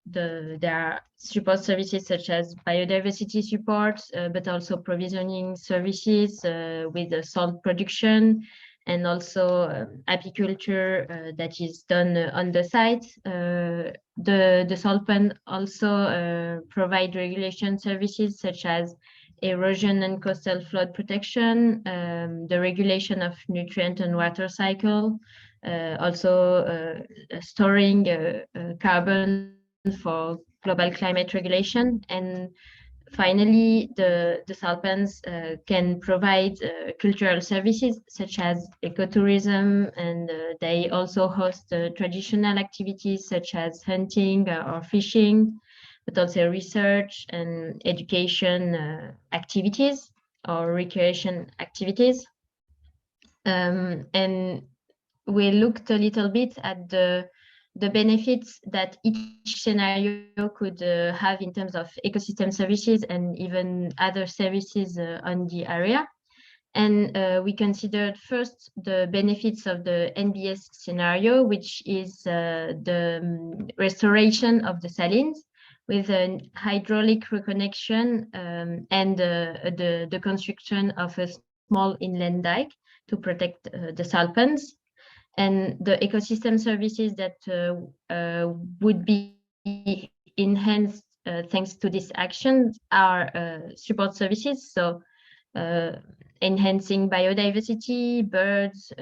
there are support services such as biodiversity support, but also provisioning services with the salt production, and also apiculture that is done on the site. The salt pan also provide regulation services such as erosion and coastal flood protection, the regulation of nutrient and water cycle, also storing carbon for global climate regulation. And finally, the salt pans can provide cultural services such as ecotourism, and they also host traditional activities such as hunting or fishing, but also research and education activities or recreation activities. And we looked a little bit at the benefits that each scenario could have in terms of ecosystem services and even other services on the area. And we considered first the benefits of the NBS scenario, which is the restoration of the salines with an hydraulic reconnection and the construction of a small inland dike to protect the salt pans. And the ecosystem services that would be enhanced thanks to this action are support services. So enhancing biodiversity, birds,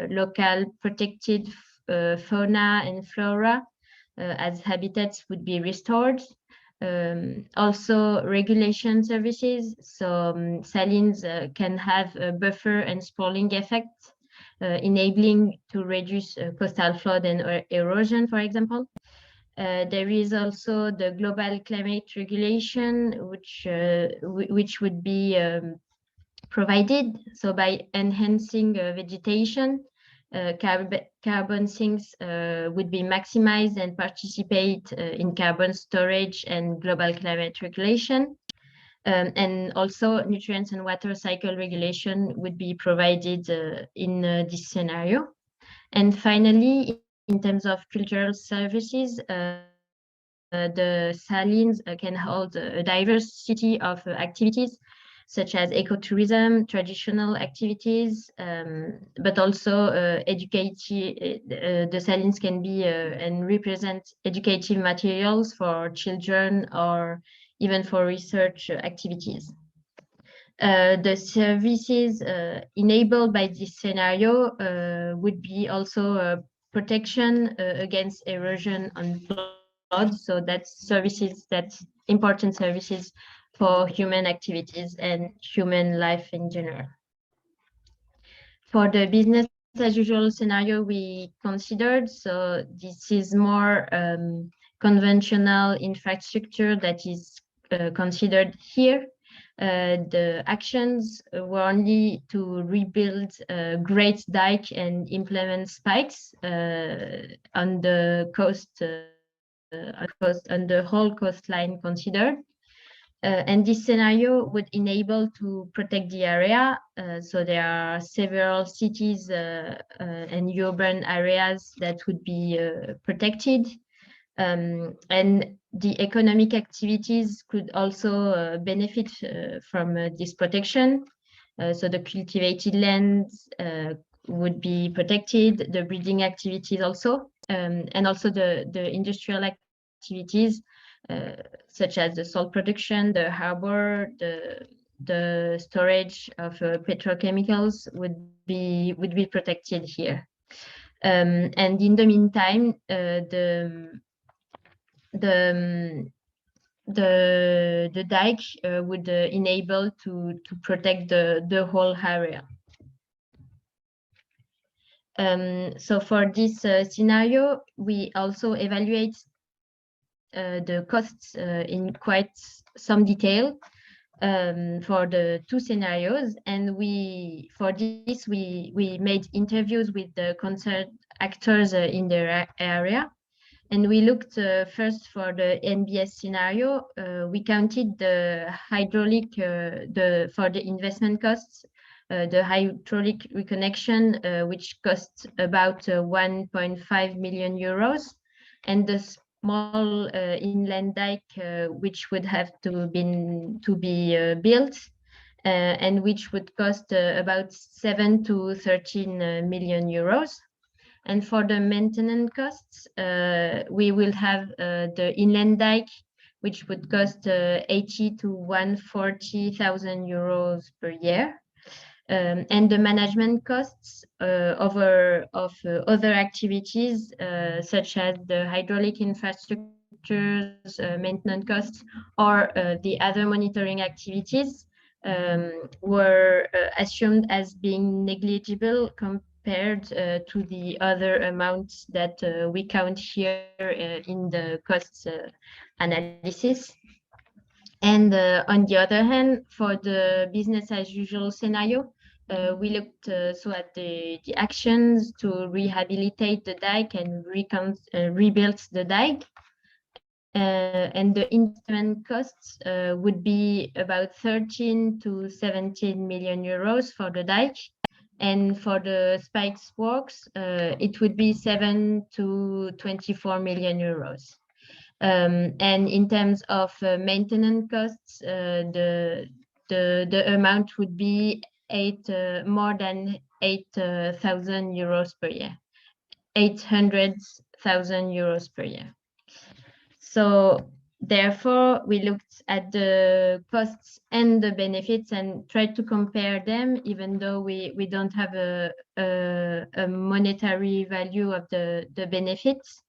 local protected fauna and flora as habitats would be restored. Also regulation services. So salines can have a buffer and spalling effect, enabling to reduce coastal flood and erosion, for example. There is also the global climate regulation, which would be provided. So by enhancing vegetation, carbon sinks would be maximized and participate in carbon storage and global climate regulation. And also nutrients and water cycle regulation would be provided in this scenario. And finally, in terms of cultural services, the salines can hold a diversity of activities such as ecotourism, traditional activities, but also the salines can be and represent educative materials for children or even for research activities. The services enabled by this scenario would be also protection against erosion on So that's services, that's important services for human activities and human life in general. For the business as usual scenario we considered, so this is more conventional infrastructure that is considered here. The actions were only to rebuild Great Dike and implement spikes on the coast, on the whole coastline considered. And this scenario would enable to protect the area. So there are several cities and urban areas that would be protected. And the economic activities could also benefit from this protection. So the cultivated lands would be protected, the breeding activities also, and also the industrial activities such as the salt production, the harbor, the storage of petrochemicals would be protected here. And in the meantime, the dike would enable to protect the whole area. So for this scenario, we also evaluate the costs in quite some detail for the two scenarios, and for this we made interviews with the concerned actors in the area. And we looked first for the NBS scenario. We counted the hydraulic, for the investment costs, the hydraulic reconnection, which costs about 1.5 million euros, and the small inland dike, which would have to be built, and which would cost about 7 to 13 million euros. And for the maintenance costs, we will have the inland dike, which would cost 80 to 140,000 euros per year. And the management costs of other activities, such as the hydraulic infrastructures, maintenance costs, or the other monitoring activities, were assumed as being negligible compared to the other amounts that we count here in the costs analysis. And on the other hand, for the business as usual scenario, we looked so at the actions to rehabilitate the dike and rebuild the dike. And the investment costs would be about 13 to 17 million euros for the dike. And for the spikes works, it would be 7 to 24 million euros. And in terms of maintenance costs, the amount would be more than 8,000 euros per year, 800,000 euros per year. So therefore, we looked at the costs and the benefits and tried to compare them, even though we don't have a monetary value of the benefits,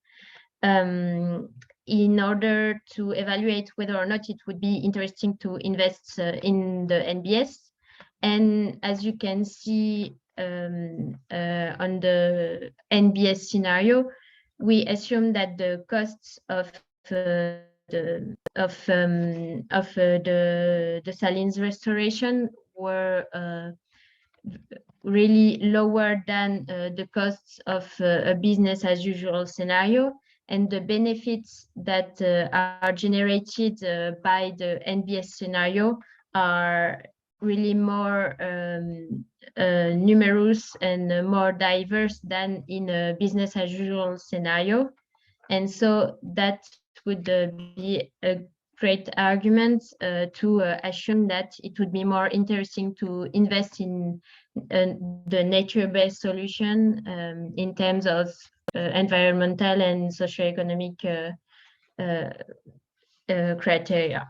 in order to evaluate whether or not it would be interesting to invest in the NBS. And as you can see on the NBS scenario, we assume that the costs of the salines restoration were really lower than the costs of a business as usual scenario, and the benefits that are generated by the NBS scenario are really more numerous and more diverse than in a business as usual scenario. And so that would be a great argument to assume that it would be more interesting to invest in the nature-based solution in terms of environmental and socioeconomic criteria.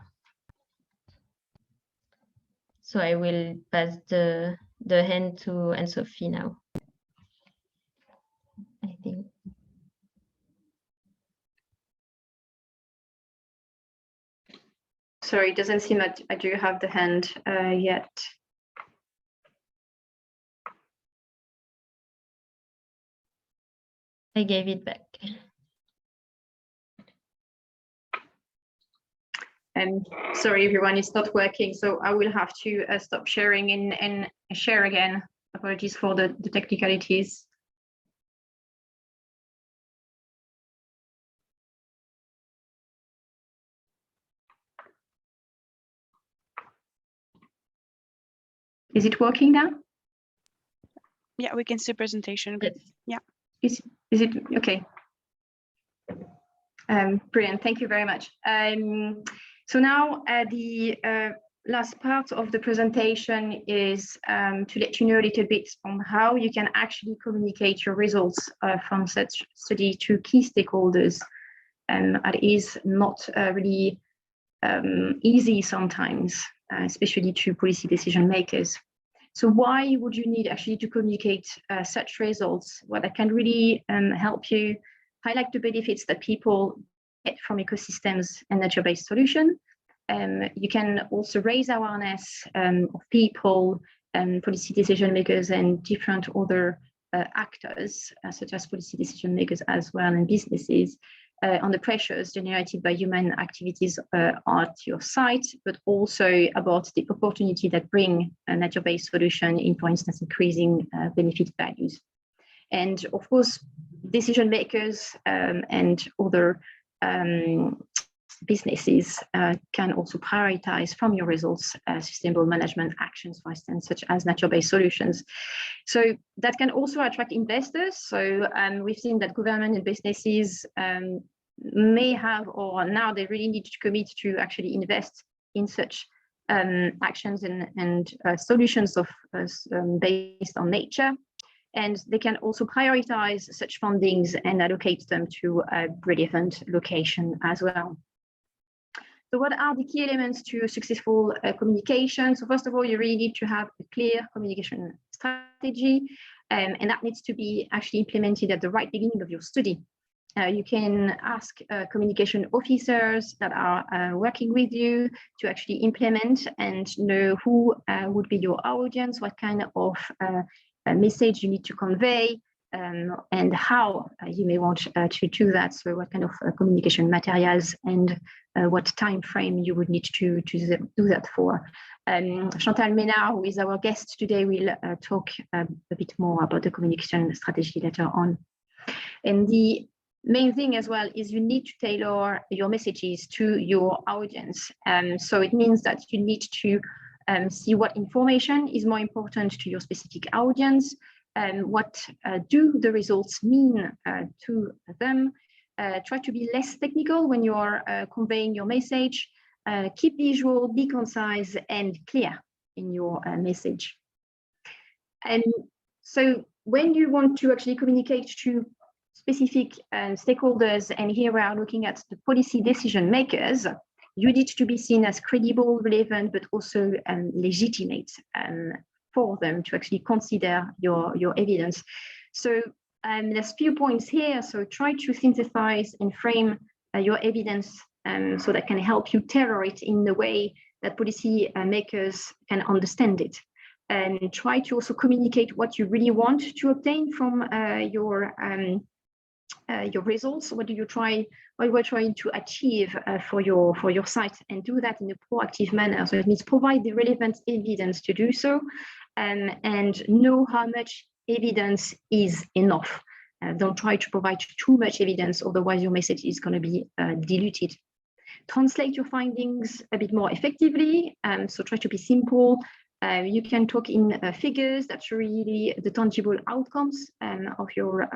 So I will pass the hand to Anne-Sophie now, I think. Sorry, it doesn't seem that I do have the hand yet. I gave it back. Sorry, everyone, it's not working, so I will have to stop sharing and share again. Apologies for the technicalities. Is it working now? Yeah, we can see presentation. Yes. Yeah. Is it okay? Brilliant, thank you very much. So now the last part of the presentation is to let you know a little bit on how you can actually communicate your results from such study to key stakeholders. It is not really easy sometimes, especially to policy decision makers. So why would you need actually to communicate such results? Well, that can really help you highlight the benefits that people get from ecosystems and nature-based solutions. You can also raise awareness of people, policy decision makers, and different other actors, such as policy decision makers as well, and businesses, on the pressures generated by human activities at your site, but also about the opportunity that bring a nature-based solution in, for instance, increasing benefit values. And of course, decision makers and other businesses can also prioritize from your results sustainable management actions, for instance, such as nature-based solutions. So that can also attract investors. So we've seen that government and businesses may have, or now they really need to commit to actually invest in such actions and solutions of based on nature. And they can also prioritize such fundings and allocate them to a relevant location as well. So what are the key elements to successful communication? So first of all, you really need to have a clear communication strategy, and that needs to be actually implemented at the right beginning of your study. You can ask communication officers that are working with you to actually implement and know who would be your audience, what kind of message you need to convey, and how you may want to do that. So what kind of communication materials and what time frame you would need to do that for. Chantal Ménard, who is our guest today, will talk a bit more about the communication strategy later on. And the main thing as well is you need to tailor your messages to your audience. So it means that you need to see what information is more important to your specific audience, what do the results mean to them. Try to be less technical when you are conveying your message. Keep visual, be concise and clear in your message. And so when you want to actually communicate to specific stakeholders, and here we are looking at the policy decision makers, you need to be seen as credible, relevant, but also legitimate for them to actually consider your evidence. So there's a few points here. So try to synthesize and frame your evidence so that can help you tailor it in the way that policy makers can understand it. And try to also communicate what you really want to obtain from your results. What you are trying to achieve for your site, and do that in a proactive manner. So it means provide the relevant evidence to do so, and know how much evidence is enough. Don't try to provide too much evidence, otherwise your message is going to be diluted. Translate your findings a bit more effectively. So try to be simple. You can talk in figures that show really the tangible outcomes of your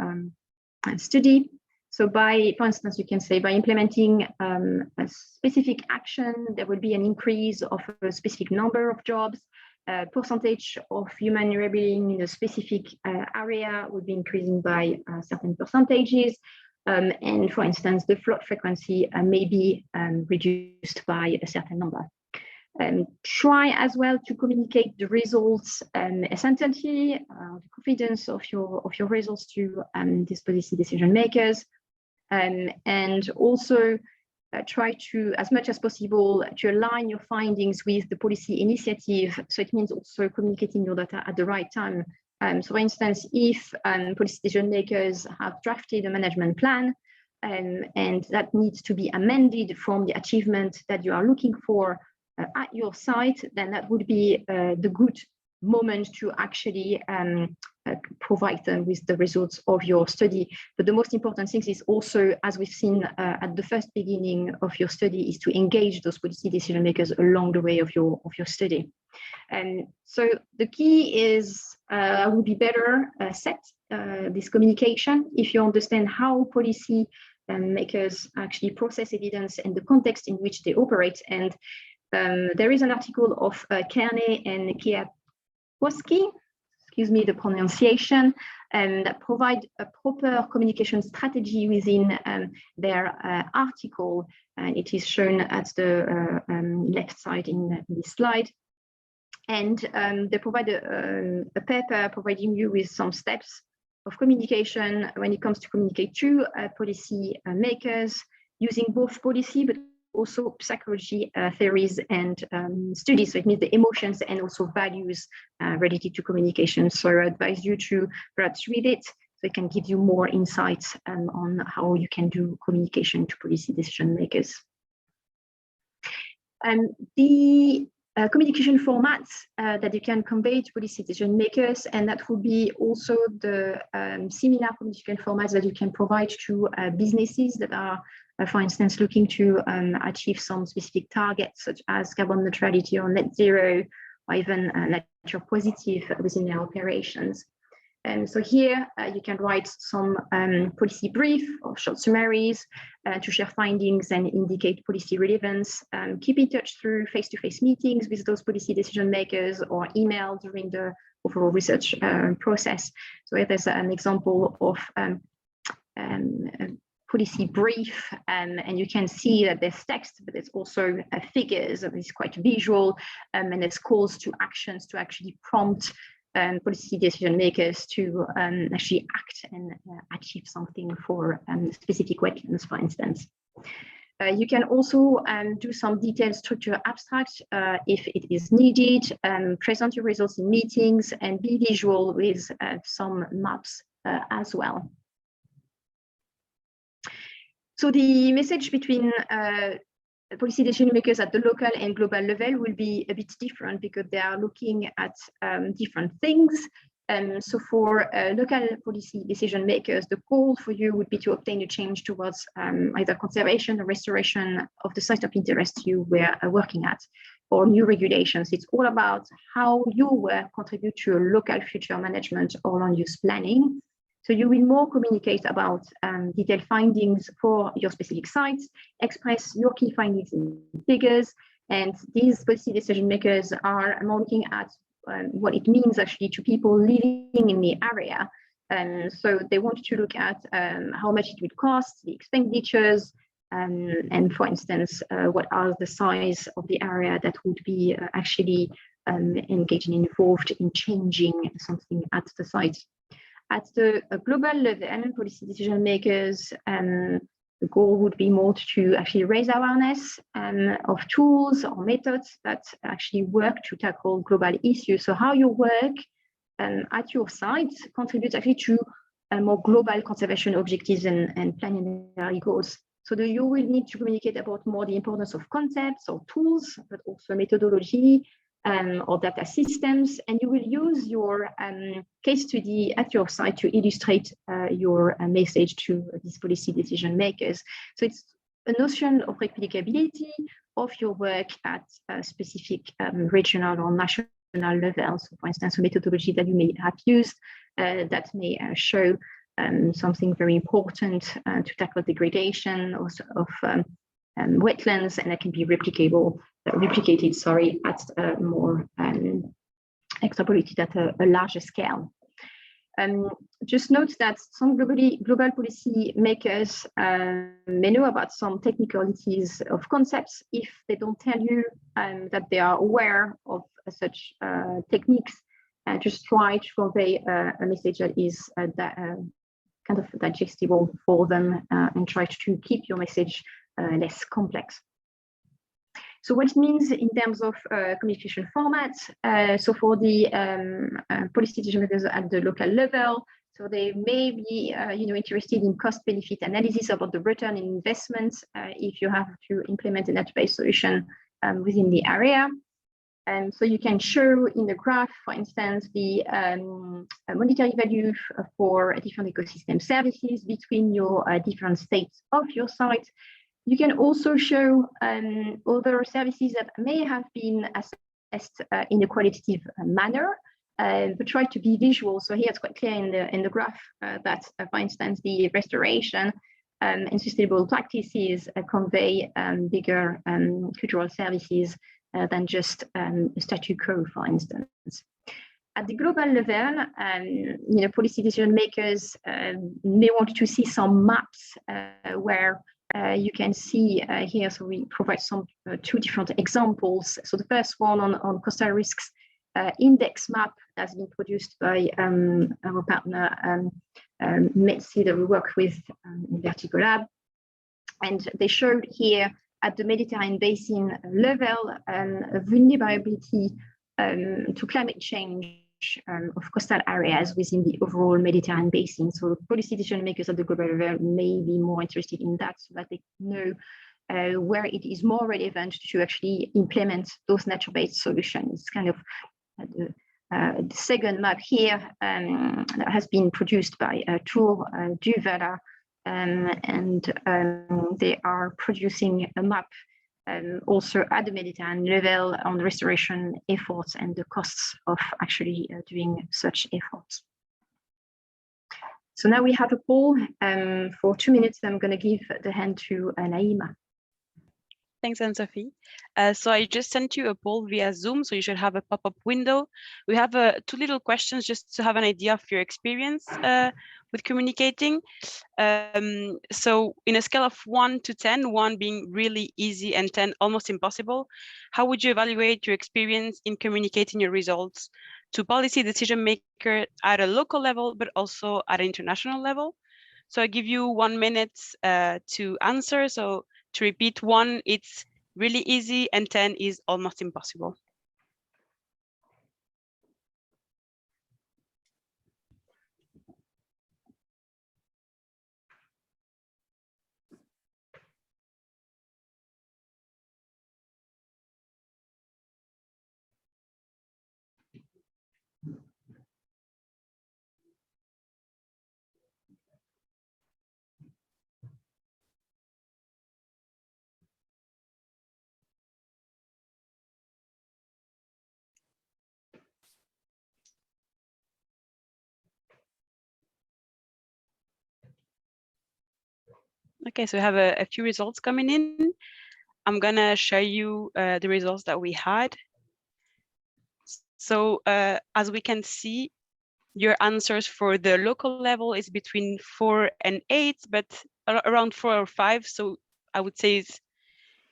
study. So for instance, you can say by implementing a specific action, there will be an increase of a specific number of jobs. Percentage of human well-being in a specific area would be increasing by certain percentages. And for instance, the flood frequency may be reduced by a certain number. Try as well to communicate the results essentially, the confidence of your results to these policy decision makers, and also try to, as much as possible, to align your findings with the policy initiative. So it means also communicating your data at the right time. So for instance, if policy decision makers have drafted a management plan and that needs to be amended from the achievement that you are looking for at your site, then that would be the good moment to actually provide them with the results of your study. But the most important thing is also, as we've seen at the first beginning of your study, is to engage those policy decision makers along the way of your study. And so the key is would be better set this communication if you understand how policy makers actually process evidence and the context in which they operate. And there is an article of Kearney and Kwiatkowski, excuse me the pronunciation, that provide a proper communication strategy within their article, and it is shown at the left side in this slide. And they provide a paper providing you with some steps of communication when it comes to communicate to policy makers using both policy but also psychology theories and studies. So it means the emotions and also values related to communication. So I advise you to perhaps read it so it can give you more insights on how you can do communication to policy decision makers. The communication formats that you can convey to policy decision makers, and that would be also the similar communication formats that you can provide to businesses that are, for instance, looking to achieve some specific targets such as carbon neutrality or net zero, or even nature positive within their operations. And so here you can write some policy brief or short summaries to share findings and indicate policy relevance. Keep in touch through face-to-face meetings with those policy decision makers or email during the overall research process. So here there's an example of policy brief, and you can see that there's text, but there's also figures, and it's quite visual, and there's calls to actions to actually prompt policy decision makers to actually act and achieve something for specific wetlands, for instance. You can also do some detailed structure abstract if it is needed, present your results in meetings, and be visual with some maps as well. So the message between policy decision makers at the local and global level will be a bit different because they are looking at different things. So for local policy decision makers, the goal for you would be to obtain a change towards either conservation or restoration of the site of interest you were working at, or new regulations. It's all about how your work contributes to a local future management or land use planning. So you will more communicate about detailed findings for your specific sites, express your key findings in figures, and these policy decision makers are more looking at what it means actually to people living in the area. So they want to look at how much it would cost, the expenditures, and for instance, what are the size of the area that would be actually engaged and involved in changing something at the site. At the global level, policy decision makers, the goal would be more to actually raise awareness of tools or methods that actually work to tackle global issues. So how your work at your site contributes actually to more global conservation objectives and planetary goals. So you will need to communicate about more the importance of concepts or tools, but also methodology, or data systems, and you will use your case study at your site to illustrate your message to these policy decision makers. So it's a notion of replicability of your work at a specific regional or national level. So for instance, a methodology that you may have used that may show something very important to tackle degradation of wetlands, and that can be replicated at more extrapolated at a larger scale. Just note that some global policy makers may know about some technicalities of concepts if they don't tell you that they are aware of such techniques. Just try to convey a message that is kind of digestible for them, and try to keep your message less complex. So what it means in terms of communication formats, so for the policy decision makers at the local level, so they may be interested in cost-benefit analysis about the return in investments if you have to implement a nature-based solution within the area. And so you can show in the graph, for instance, the monetary value for different ecosystem services between your different states of your site. You can also show other services that may have been assessed in a qualitative manner, but try to be visual. So here it's quite clear in the graph that, for instance, the restoration and sustainable practices convey bigger cultural services than just statu quo, for instance. At the global level, policy decision makers may want to see some maps where you can see here, so we provide some two different examples. So the first one on coastal risks index map has been produced by our partner Metsi that we work with in Vertigo Lab. And they showed here at the Mediterranean basin level vulnerability to climate change of coastal areas within the overall Mediterranean basin. So policy decision makers at the global level may be more interested in that so that they know where it is more relevant to actually implement those nature-based solutions. It's kind of the second map here that has been produced by Tour du Vala, and they are producing a map also at the Mediterranean level on the restoration efforts and the costs of actually doing such efforts. So now we have a poll. For 2 minutes, I'm going to give the hand to Naima. Thanks, Anne-Sophie. So I just sent you a poll via Zoom, so you should have a pop-up window. We have two little questions just to have an idea of your experience with communicating. So in a scale of 1 to 10, 1 being really easy and 10 almost impossible, how would you evaluate your experience in communicating your results to policy decision maker at a local level, but also at an international level? So I give you 1 minute to answer. So to repeat, 1, it's really easy, and 10 is almost impossible. Okay, so we have a few results coming in. I'm gonna show you the results that we had. So as we can see, your answers for the local level is between 4 and 8, but around 4 or 5. So I would say it's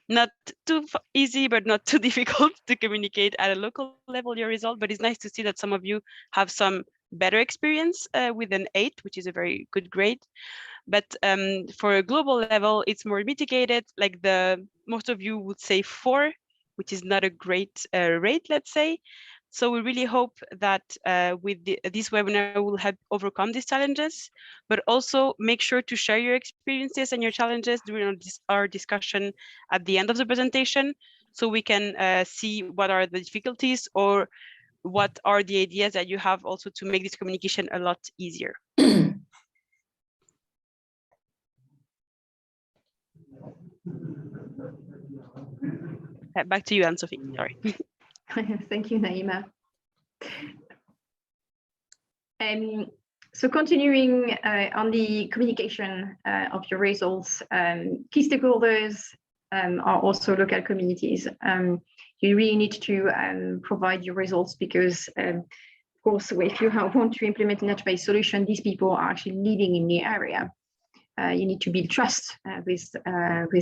not too easy, but not too difficult to communicate at a local level your result. But it's nice to see that some of you have some better experience with an 8, which is a very good grade. But for a global level, it's more mitigated. Like most of you would say 4, which is not a great rate, let's say. So we really hope that with this webinar, we'll help overcome these challenges, but also make sure to share your experiences and your challenges during our discussion at the end of the presentation, so we can see what are the difficulties or what are the ideas that you have also to make this communication a lot easier. Back to you, Anne-Sophie. Sorry. Thank you, Naima. So continuing on the communication of your results, key stakeholders are also local communities. You really need to provide your results because, of course, if you want to implement a nature-based solution, these people are actually living in the area. You need to build trust with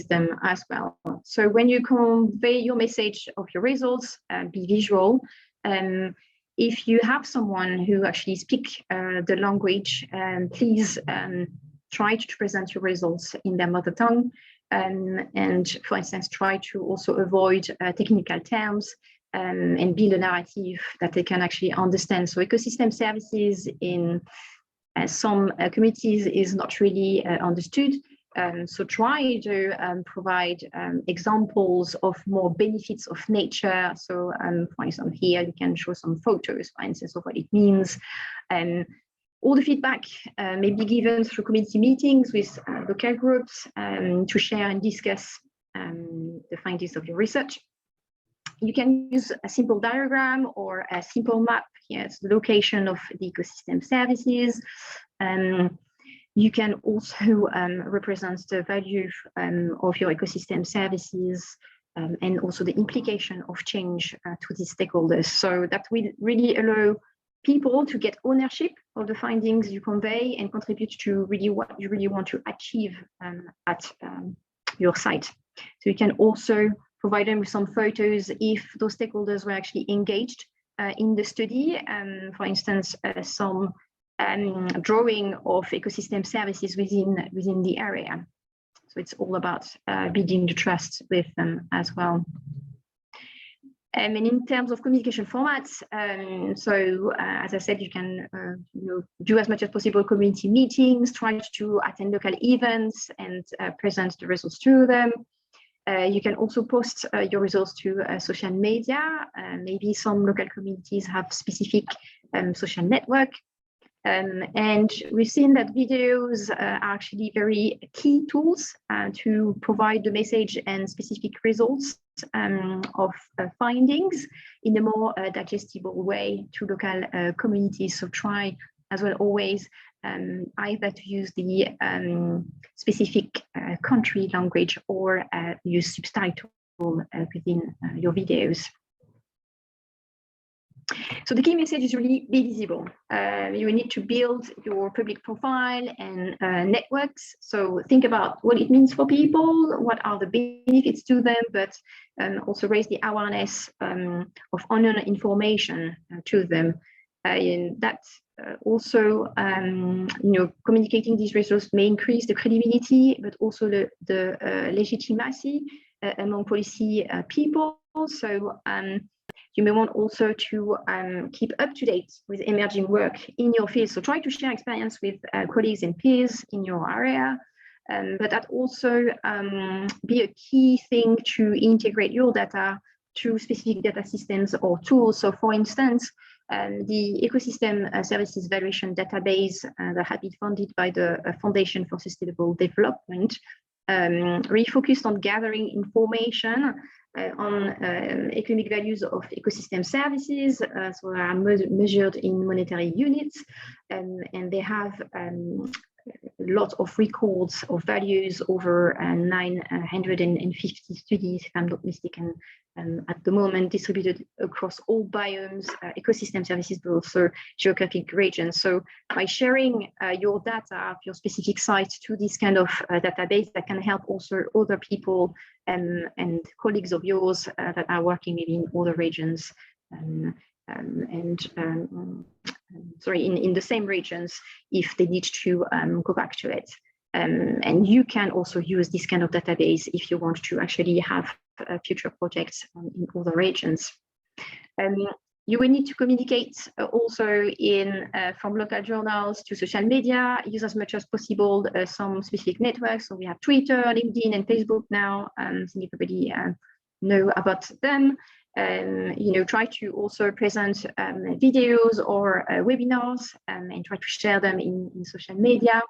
them as well. So when you convey your message of your results, be visual. If you have someone who actually speaks the language, please try to present your results in their mother tongue. and for instance, try to also avoid technical terms and build a narrative that they can actually understand. So ecosystem services in some communities is not really understood. So try to provide examples of more benefits of nature. So for instance, here you can show some photos, for instance, of what it means. All the feedback may be given through community meetings with local groups to share and discuss the findings of your research. You can use a simple diagram or a simple map. Here it's the location of the ecosystem services. You can also represent the value of your ecosystem services and also the implication of change to the stakeholders. So that will really allow people to get ownership of the findings you convey and contribute to really what you really want to achieve at your site. So you can also provide them with some photos if those stakeholders were actually engaged in the study. For instance, some drawing of ecosystem services within the area. So it's all about building the trust with them as well. And in terms of communication formats, as I said, you can do as much as possible community meetings, try to attend local events and present the results to them. You can also post your results to social media. Maybe some local communities have specific social network. And we've seen that videos are actually very key tools to provide the message and specific results of findings in a more digestible way to local communities. So try as well always either to use the specific country language or use subtitle within your videos. So the key message is really be visible. You need to build your public profile and networks. So think about what it means for people, what are the benefits to them, but also raise the awareness of unknown information to them. And that also, communicating these results may increase the credibility, but also the legitimacy among policy people. So you may want also to keep up to date with emerging work in your field. So try to share experience with colleagues and peers in your area, but that also be a key thing to integrate your data to specific data systems or tools. So for instance, the Ecosystem Services Valuation Database that had been funded by the Foundation for Sustainable Development really focused on gathering information on economic values of ecosystem services, so they are measured in monetary units, and they have lots of records of values over 950 studies, if I'm not mistaken, at the moment, distributed across all biomes, ecosystem services, but also geographic regions. So by sharing your data of your specific site to this kind of database, that can help also other people and colleagues of yours that are working maybe in other regions in the same regions if they need to go back to it. And you can also use this kind of database if you want to actually have future projects in other regions. You will need to communicate also from local journals to social media, use as much as possible some specific networks. So we have Twitter, LinkedIn, and Facebook now. I think everybody know about them. Try to also present videos or webinars and try to share them in social media.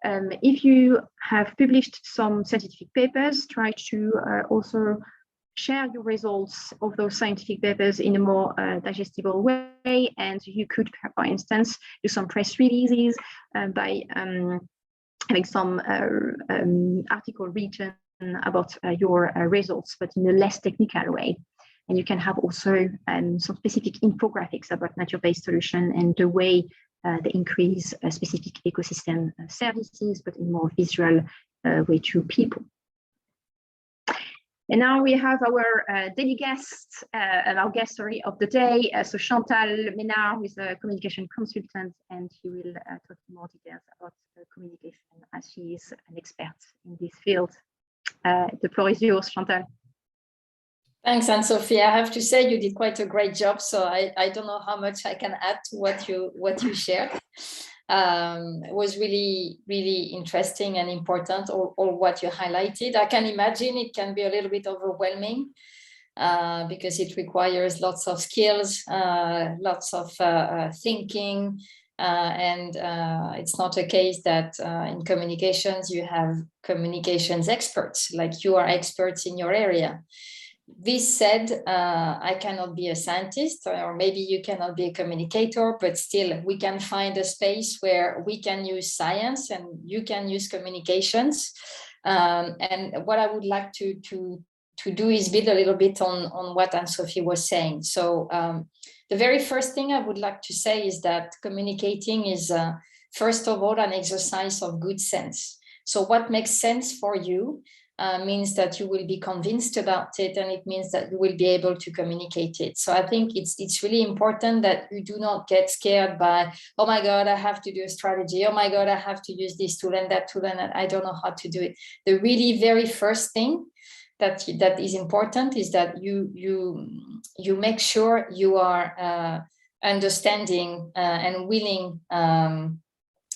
If you have published some scientific papers, try to also share your results of those scientific papers in a more digestible way. And you could, for instance, do some press releases by having some article written about your results, but in a less technical way. And you can have also some specific infographics about nature-based solution and the way they increase specific ecosystem services, but in more visual way to people. And now we have our daily guest, our guest of the day. So Chantal Ménard, who is a communication consultant, and she will talk in more details about communication as she is an expert in this field. The floor is yours, Chantal. Thanks, Anne-Sophie. I have to say you did quite a great job. So I don't know how much I can add to what you shared. It was really, really interesting and important, all what you highlighted. I can imagine it can be a little bit overwhelming because it requires lots of skills, lots of thinking. And it's not a case that in communications, you have communications experts, like you are experts in your area. This said, I cannot be a scientist, or maybe you cannot be a communicator, but still we can find a space where we can use science and you can use communications. And what I would like to do is build a little bit on what Anne-Sophie was saying. So the very first thing I would like to say is that communicating is, first of all, an exercise of good sense. So what makes sense for you means that you will be convinced about it, and it means that you will be able to communicate it. So I think it's really important that you do not get scared by, oh my God, I have to do a strategy. Oh my God, I have to use this tool and that tool, and I don't know how to do it. The really very first thing that is important is that you make sure you are understanding and willing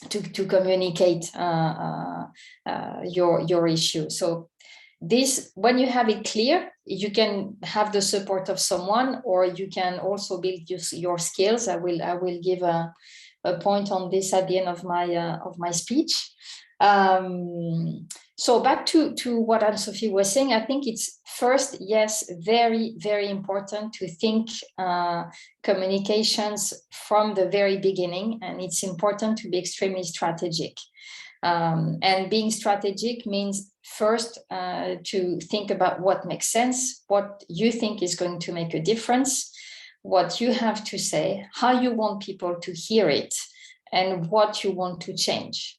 to communicate your issue. So this, when you have it clear, you can have the support of someone, or you can also build your skills. I will give a point on this at the end of my speech. So back to what Anne-Sophie was saying, I think it's first, yes, very, very important to think communications from the very beginning, and it's important to be extremely strategic. And being strategic means first to think about what makes sense, what you think is going to make a difference, what you have to say, how you want people to hear it, and what you want to change.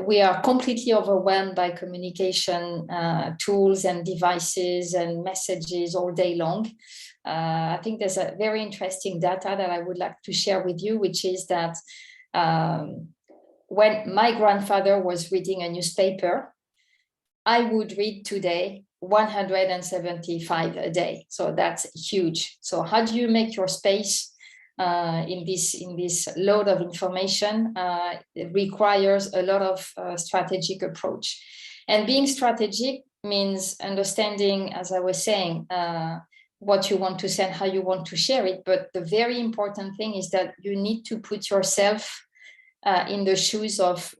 We are completely overwhelmed by communication tools and devices and messages all day long. I think there's a very interesting data that I would like to share with you, which is that when my grandfather was reading a newspaper, I would read today 175 a day. So that's huge. So how do you make your space in this load of information? It requires a lot of strategic approach. And being strategic means understanding, as I was saying, what you want to send, how you want to share it. But the very important thing is that you need to put yourself in the shoes of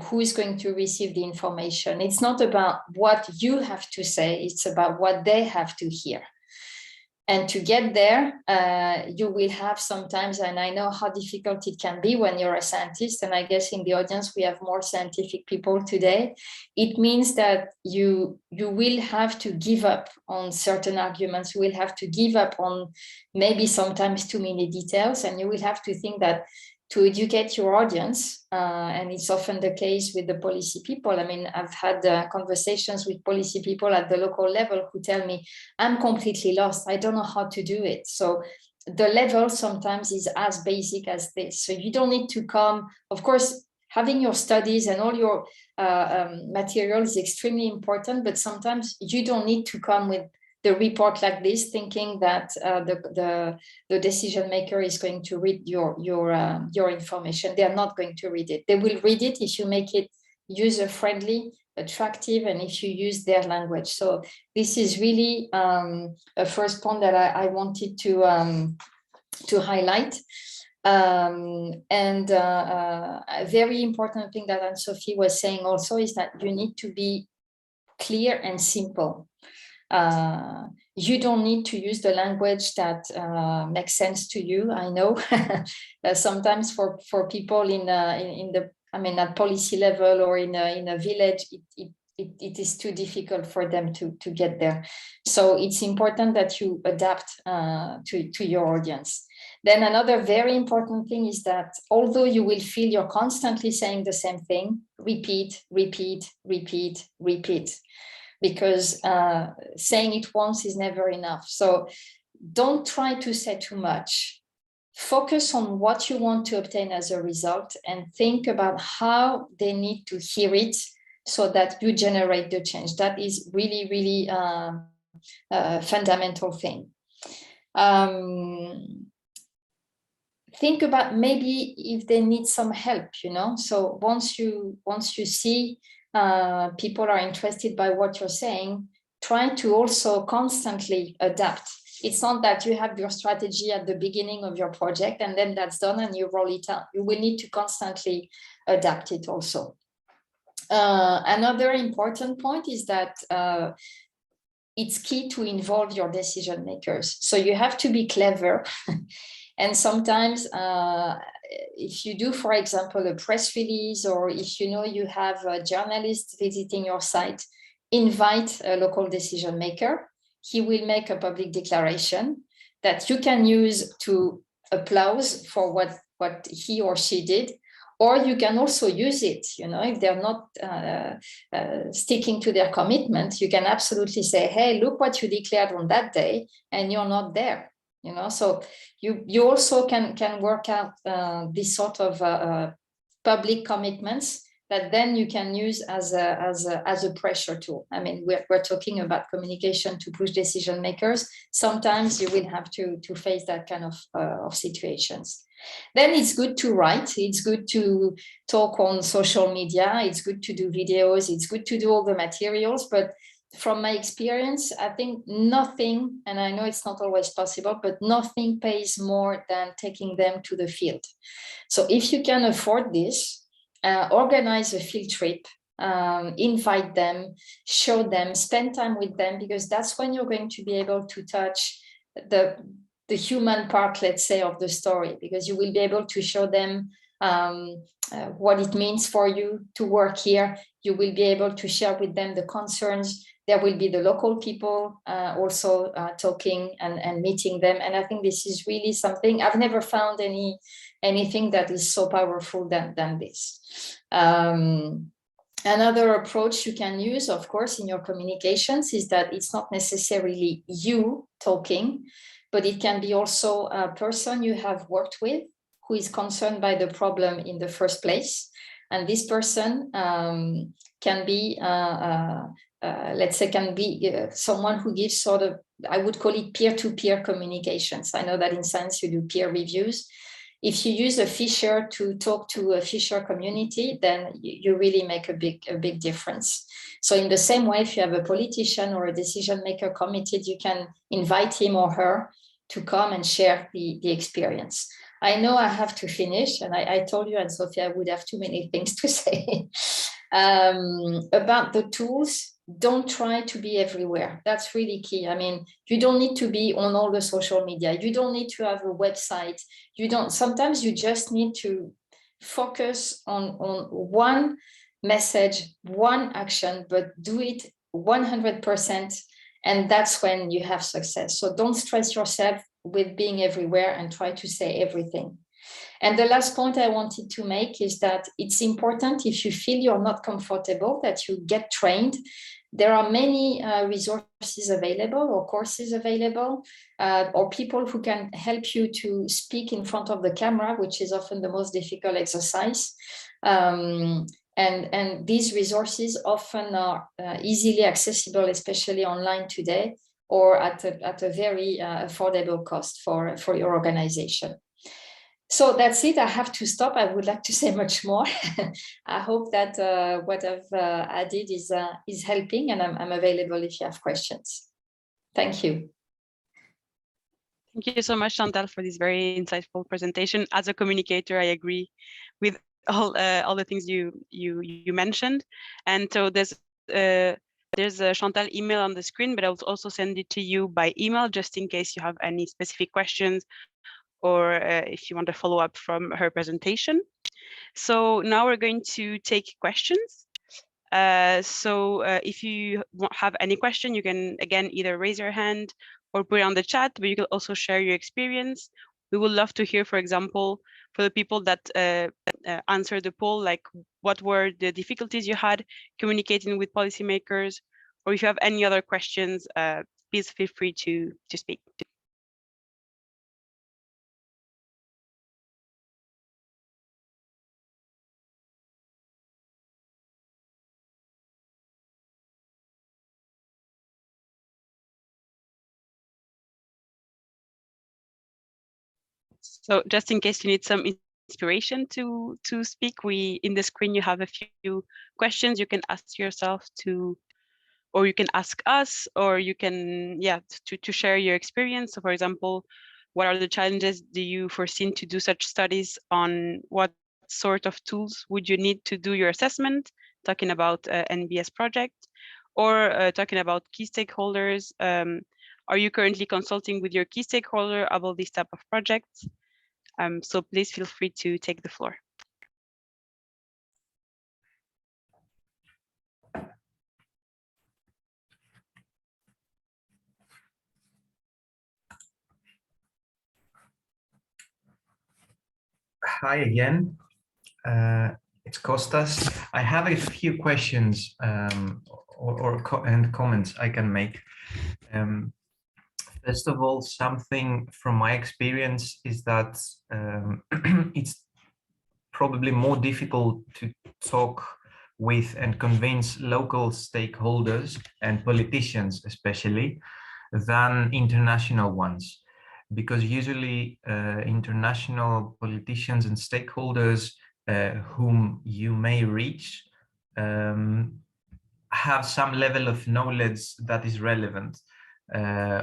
who is going to receive the information. It's not about what you have to say, it's about what they have to hear. And to get there, you will have sometimes, and I know how difficult it can be when you're a scientist, and I guess in the audience we have more scientific people today. It means that you will have to give up on certain arguments, you will have to give up on maybe sometimes too many details, and you will have to think that to educate your audience, and it's often the case with the policy people. I mean, I've had conversations with policy people at the local level who tell me, I'm completely lost, I don't know how to do it. So the level sometimes is as basic as this. So you don't need to come, of course, having your studies and all your material is extremely important, but sometimes you don't need to come with the report like this, thinking that the decision maker is going to read your information. They are not going to read it. They will read it if you make it user-friendly, attractive, and if you use their language. So this is really a first point that I wanted to highlight. And a very important thing that Anne-Sophie was saying also is that you need to be clear and simple. You don't need to use the language that makes sense to you. I know sometimes for people in the, I mean, at policy level or in a village, it is too difficult for them to get there. So it's important that you adapt to your audience. Then another very important thing is that although you will feel you're constantly saying the same thing, repeat, repeat, repeat, repeat. Because saying it once is never enough. So don't try to say too much. Focus on what you want to obtain as a result and think about how they need to hear it so that you generate the change. That is really, really a fundamental thing. Think about maybe if they need some help, you know. So once you see people are interested by what you're saying, try to also constantly adapt. It's not that you have your strategy at the beginning of your project and then that's done and you roll it out. You will need to constantly adapt it also. Another important point is that it's key to involve your decision makers. So you have to be clever. And sometimes if you do, for example, a press release, or if you know you have a journalist visiting your site, invite a local decision maker. He will make a public declaration that you can use to applause for what he or she did. Or you can also use it, you know, if they're not sticking to their commitment, you can absolutely say, hey, look what you declared on that day and you're not there, you know. So you also can work out this sort of public commitments that then you can use as a pressure tool. I mean, we're talking about communication to push decision makers. Sometimes you will have to face that kind of situations. Then it's good to write, it's good to talk on social media, it's good to do videos, it's good to do all the materials, but from my experience, I think nothing, and I know it's not always possible, but nothing pays more than taking them to the field. So if you can afford this, organize a field trip, invite them, show them, spend time with them, because that's when you're going to be able to touch the human part, let's say, of the story, because you will be able to show them what it means for you to work here. You will be able to share with them the concerns. There will be the local people also talking and meeting them. And I think this is really something, I've never found anything that is so powerful than this. Another approach you can use, of course, in your communications is that it's not necessarily you talking, but it can be also a person you have worked with who is concerned by the problem in the first place. And this person can be, let's say, someone who gives sort of, I would call it peer-to-peer communications. I know that in science you do peer reviews. If you use a fisher to talk to a fisher community, then you really make a big difference. So in the same way, if you have a politician or a decision maker committed, you can invite him or her to come and share the experience. I know I have to finish, and I told you, and Sophia, I would have too many things to say. About the tools, don't try to be everywhere. That's really key. I mean, you don't need to be on all the social media. You don't need to have a website. Sometimes you just need to focus on one message, one action, but do it 100%. And that's when you have success. So don't stress yourself with being everywhere and try to say everything. And the last point I wanted to make is that it's important, if you feel you're not comfortable, that you get trained. There are many resources available, or courses available, or people who can help you to speak in front of the camera, which is often the most difficult exercise. And these resources often are easily accessible, especially online today, or at a very affordable cost for your organization. So that's it. I have to stop. I would like to say much more. I hope that what I've added is helping, and I'm available if you have questions. Thank you. Thank you so much, Chantal, for this very insightful presentation. As a communicator, I agree with all the things you mentioned. And so there's a Chantal email on the screen, but I'll also send it to you by email, just in case you have any specific questions, or if you want to follow up from her presentation. So now we're going to take questions. If you have any question, you can, again, either raise your hand or put it on the chat, but you can also share your experience. We would love to hear, for example, for the people that answered the poll, like what were the difficulties you had communicating with policymakers, or if you have any other questions, please feel free to speak. So just in case you need some inspiration to speak, in the screen you have a few questions you can ask yourself or you can ask us, or you can to share your experience. So for example, what are the challenges do you foresee to do such studies? On what sort of tools would you need to do your assessment, talking about NBS project, or talking about key stakeholders? Are you currently consulting with your key stakeholder about this type of projects? So please feel free to take the floor. Hi again. It's Costas. I have a few questions and comments I can make. First of all, something from my experience is that it's probably more difficult to talk with and convince local stakeholders and politicians especially than international ones, because usually international politicians and stakeholders whom you may reach have some level of knowledge that is relevant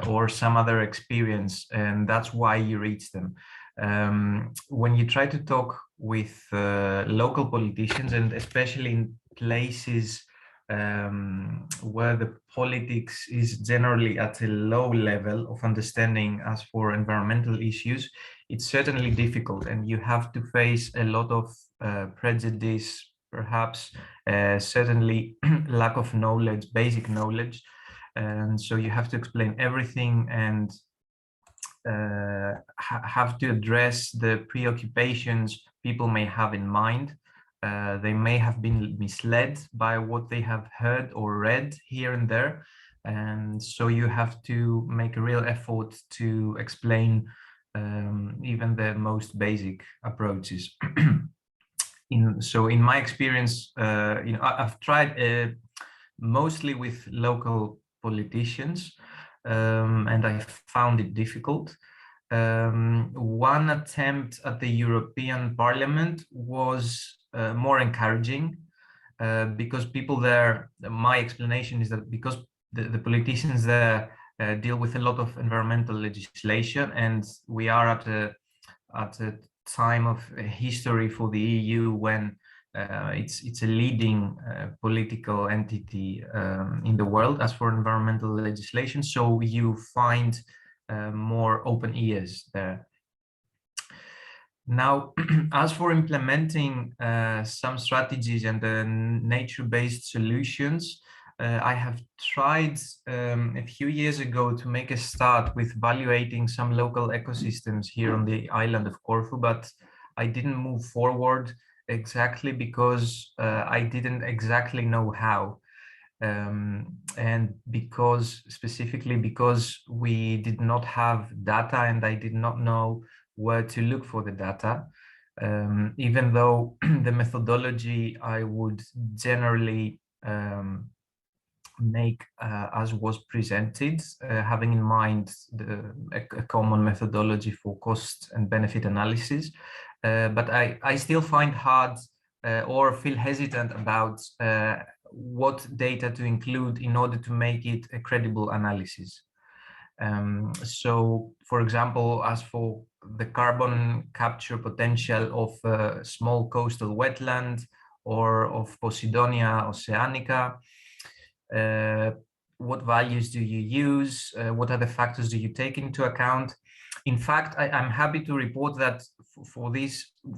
or some other experience, and that's why you reach them. When you try to talk with local politicians, and especially in places where the politics is generally at a low level of understanding as for environmental issues, it's certainly difficult, and you have to face a lot of prejudice, perhaps certainly lack of knowledge, basic knowledge, and so you have to explain everything and have to address the preoccupations people may have in mind. They may have been misled by what they have heard or read here and there, and so you have to make a real effort to explain even the most basic approaches. So in my experience, I've tried mostly with local politicians, and I found it difficult. One attempt at the European Parliament was more encouraging because people there, my explanation is that because the politicians there deal with a lot of environmental legislation, and we are at a time of history for the EU when it's a leading political entity in the world as for environmental legislation. So you find more open ears there. Now, as for implementing some strategies and the nature-based solutions, I have tried a few years ago to make a start with evaluating some local ecosystems here on the island of Corfu, but I didn't move forward exactly because I didn't exactly know how. And specifically because we did not have data and I did not know where to look for the data, even though the methodology I would generally make as was presented, having in mind a common methodology for cost and benefit analysis. But I still find hard or feel hesitant about what data to include in order to make it a credible analysis. So, for example, as for the carbon capture potential of a small coastal wetland or of Posidonia oceanica, what values do you use? What other factors do you take into account? In fact, I'm happy to report that for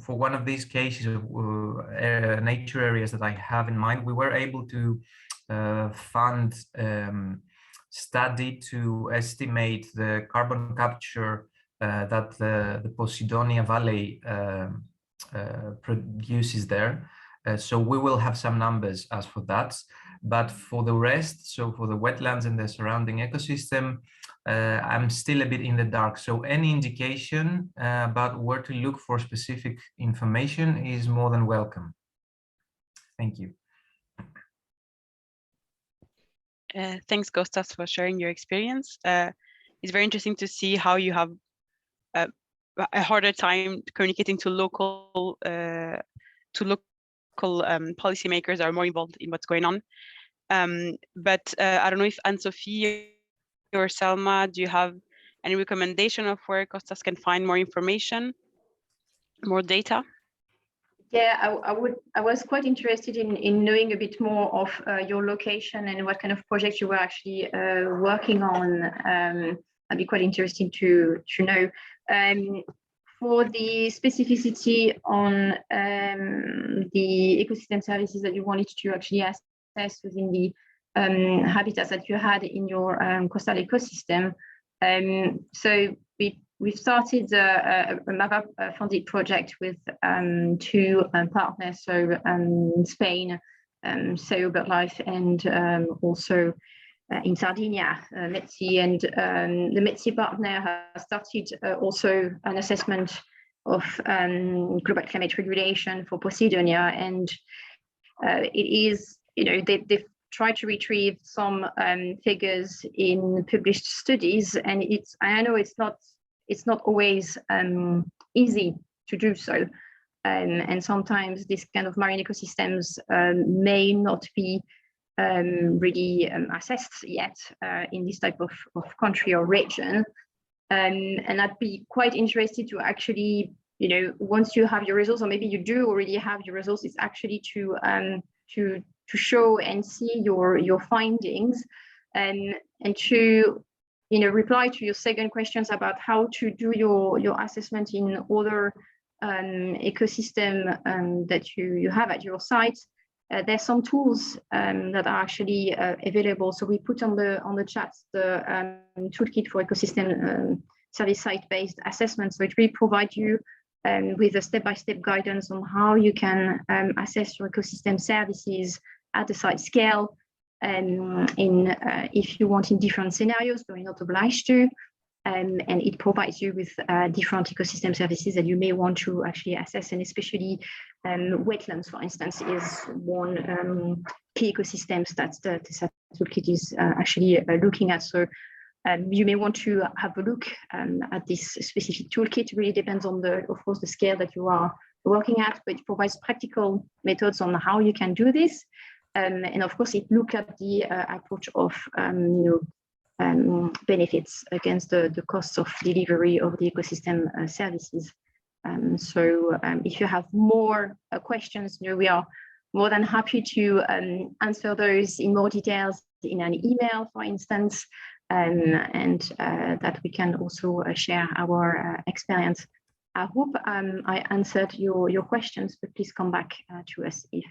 one of these cases of nature areas that I have in mind, we were able to fund study to estimate the carbon capture that the Posidonia Valley produces there. So we will have some numbers as for that. But for the rest, so for the wetlands and the surrounding ecosystem, I'm still a bit in the dark. So any indication about where to look for specific information is more than welcome. Thank you. Thanks, Kostas, for sharing your experience. It's very interesting to see how you have a harder time communicating to local policymakers that are more involved in what's going on. But I don't know if Anne-Sophie or Selma, do you have any recommendation of where Costas can find more information, more data? Yeah, I was quite interested in knowing a bit more of your location and what kind of projects you were actually working on. I'd be quite interested to know. For the specificity on the ecosystem services that you wanted to actually assess within the habitats that you had in your coastal ecosystem, so we've started a MAVA-funded project with two partners, so Spain, so BirdLife, and also in Sardinia, METSI, and the METSI partner has started also an assessment of global climate regulation for Posidonia, and it is, they've tried to retrieve some figures in published studies, and I know it's not always easy to do so, and sometimes this kind of marine ecosystems may not be really assessed yet in this type of country or region, and I'd be quite interested to actually, once you have your results, or maybe you do already have your results, it's actually to show and see your findings, and to reply to your second questions about how to do your assessment in other ecosystem that you have at your site. There's some tools that are actually available. So we put on the chat the toolkit for ecosystem service site-based assessment. So it really provides you with a step-by-step guidance on how you can assess your ecosystem services at the site scale, if you want, in different scenarios, but you're not obliged to. And it provides you with different ecosystem services that you may want to actually assess, and especially wetlands, for instance, is one key ecosystems that the toolkit is actually looking at. So you may want to have a look at this specific toolkit. It really depends on of course, the scale that you are working at, but it provides practical methods on how you can do this. And of course, it looks at the approach of benefits against the costs of delivery of the ecosystem services. So if you have more questions, we are more than happy to answer those in more details in an email, for instance, and that we can also share our experience. I hope I answered your questions, but please come back to us if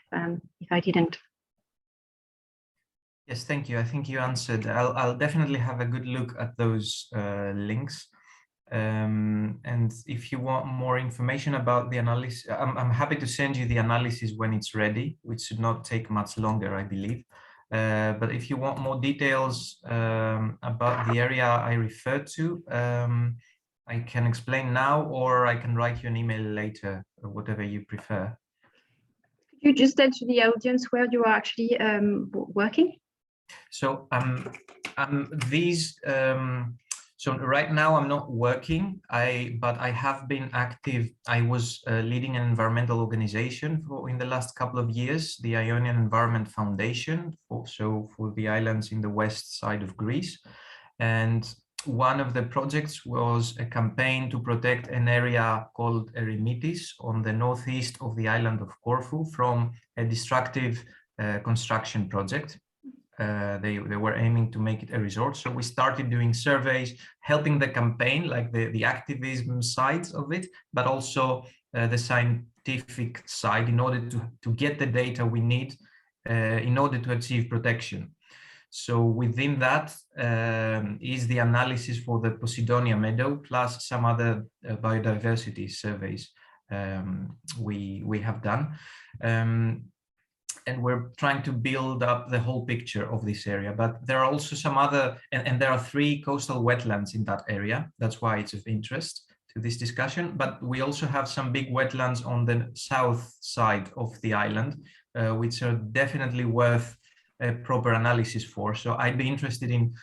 I didn't. Yes, thank you. I think you answered. I'll definitely have a good look at those links. And if you want more information about the analysis, I'm happy to send you the analysis when it's ready, which should not take much longer, I believe. But if you want more details about the area I referred to, I can explain now, or I can write you an email later, or whatever you prefer. Could you just tell to the audience where you are actually working? So so right now I'm not working, but I have been active. I was leading an environmental organization in the last couple of years, the Ionian Environment Foundation, for the islands in the west side of Greece. And one of the projects was a campaign to protect an area called Eremitis on the northeast of the island of Corfu from a destructive construction project. They were aiming to make it a resort. So we started doing surveys, helping the campaign, like the activism side of it, but also the scientific side, in order to get the data we need in order to achieve protection. So within that is the analysis for the Posidonia meadow, plus some other biodiversity surveys we have done. And we're trying to build up the whole picture of this area. But there are also some other, and there are 3 coastal wetlands in that area. That's why it's of interest to this discussion. But we also have some big wetlands on the south side of the island, which are definitely worth proper analysis for. So I'd be interested in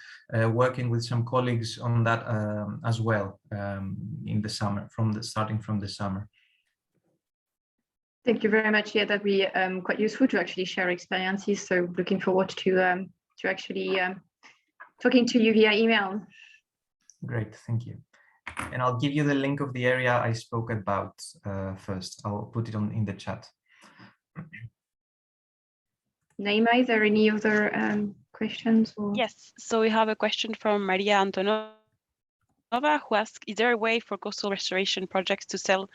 working with some colleagues on that as well in the summer, starting from the summer. Thank you very much. Yeah, that'd be quite useful to actually share experiences. So looking forward to actually talking to you via email. Great, thank you. And I'll give you the link of the area I spoke about first. I'll put it in the chat. Naima, is there any other questions? Or? Yes, so we have a question from Maria Antonova, who asks, is there a way for coastal restoration projects to sell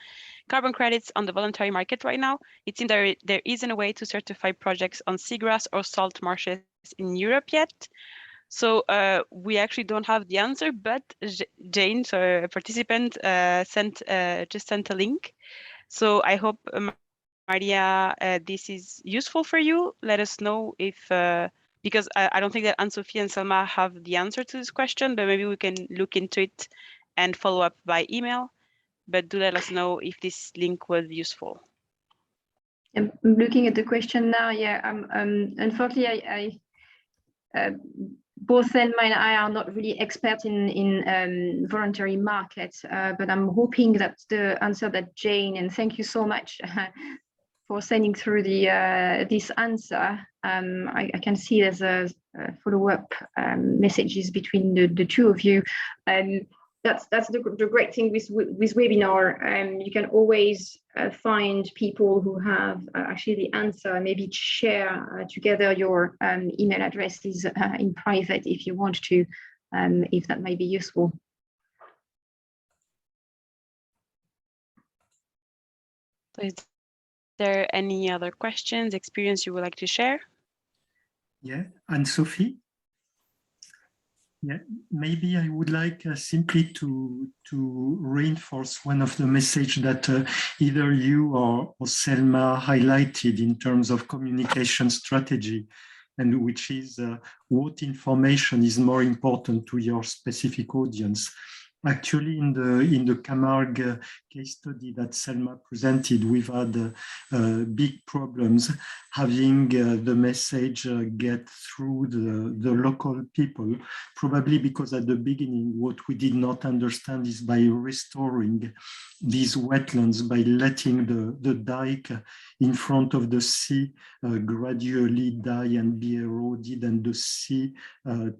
carbon credits on the voluntary market right now? It seems there isn't a way to certify projects on seagrass or salt marshes in Europe yet. So we actually don't have the answer, but Jane, so a participant, just sent a link. So I hope, Maria, this is useful for you. Let us know if, because I don't think that Anne-Sophie and Selma have the answer to this question, but maybe we can look into it and follow up by email. But do let us know if this link was useful. I'm looking at the question now. Yeah, unfortunately, both Selma and I are not really experts in voluntary markets, but I'm hoping that the answer that Jane, and thank you so much for sending through this answer. I can see there's a follow-up messages between the two of you. That's the great thing with webinar. You can always find people who have actually the answer, maybe share together your email addresses in private if you want to, if that might be useful. So is there any other questions, experience you would like to share? Yeah, Anne-Sophie? Yeah, maybe I would like simply to reinforce one of the messages that either you or Selma highlighted in terms of communication strategy, and which is what information is more important to your specific audience. Actually, in the Camargue case study that Selma presented, we've had big problems having the message get through the local people, probably because at the beginning, what we did not understand is by restoring these wetlands, by letting the dike in front of the sea gradually die and be eroded, and the sea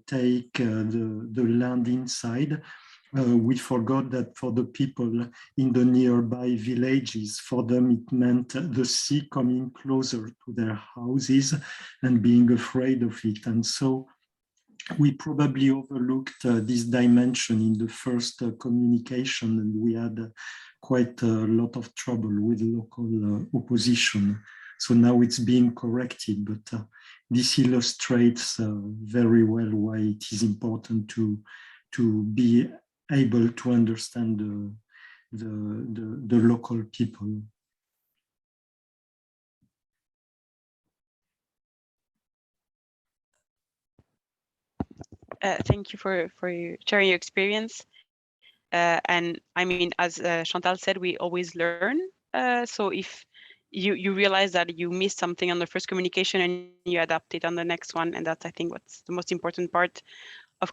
take the land inside. We forgot that for the people in the nearby villages, for them it meant the sea coming closer to their houses and being afraid of it. And so we probably overlooked this dimension in the first communication, and we had quite a lot of trouble with local opposition. So now it's being corrected, but this illustrates very well why it is important to be able to understand the local people. Thank you for sharing your experience. And I mean, as Chantal said, we always learn. So if you realize that you missed something on the first communication and you adapt it on the next one, and that's, I think, what's the most important part of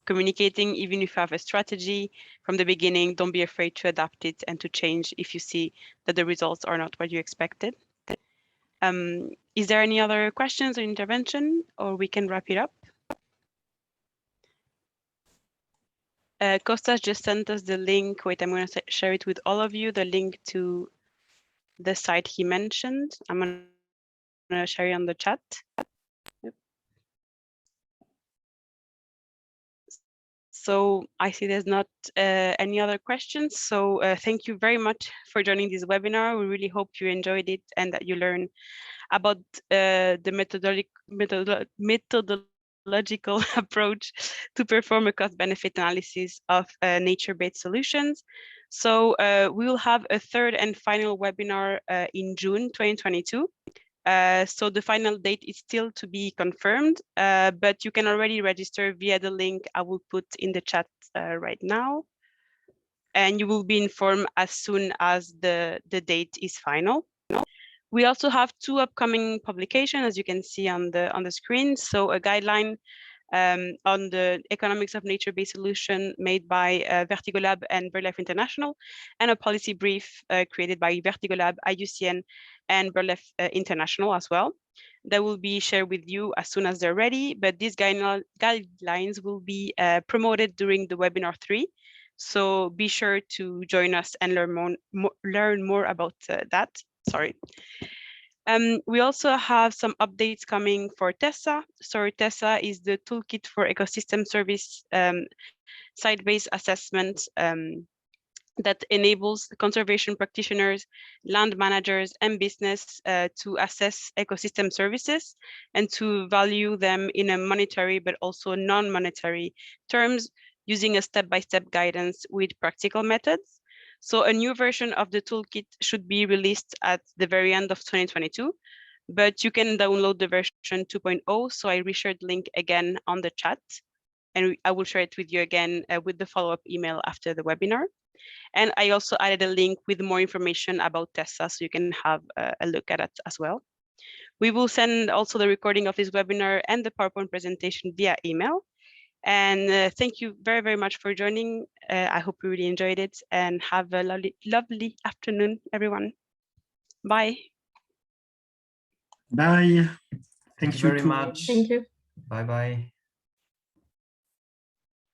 communicating. Even if you have a strategy from the beginning, don't be afraid to adapt it and to change if you see that the results are not what you expected. Is there any other questions or intervention, or we can wrap it up? Costas just sent us the link. Wait, I'm going to share it with all of you, the link to the site he mentioned. I'm going to share it on the chat. Yep. So I see there's not any other questions. So thank you very much for joining this webinar. We really hope you enjoyed it and that you learn about the methodological approach to perform a cost-benefit analysis of nature-based solutions. So we will have a third and final webinar in June 2022. So the final date is still to be confirmed, but you can already register via the link I will put in the chat right now. And you will be informed as soon as the date is final. We also have 2 upcoming publications, as you can see on the screen. So a guideline on the economics of nature-based solution made by Vertigo Lab and BirdLife International, and a policy brief created by Vertigo Lab, IUCN, and BirdLife International as well. That will be shared with you as soon as they're ready, but these guidelines will be promoted during the webinar 3. So be sure to join us and learn more about that. Sorry. We also have some updates coming for TESSA. So TESSA is the toolkit for ecosystem service site-based assessment that enables conservation practitioners, land managers, and business to assess ecosystem services and to value them in a monetary but also non-monetary terms using a step-by-step guidance with practical methods. So a new version of the toolkit should be released at the very end of 2022, but you can download the version 2.0. So I reshared the link again on the chat, and I will share it with you again with the follow-up email after the webinar. And I also added a link with more information about TESSA, so you can have a look at it as well. We will send also the recording of this webinar and the PowerPoint presentation via email. And thank you very, very much for joining. I hope you really enjoyed it, and have a lovely afternoon, everyone. Bye. Bye. Thank you very much. Thank you. Bye-bye.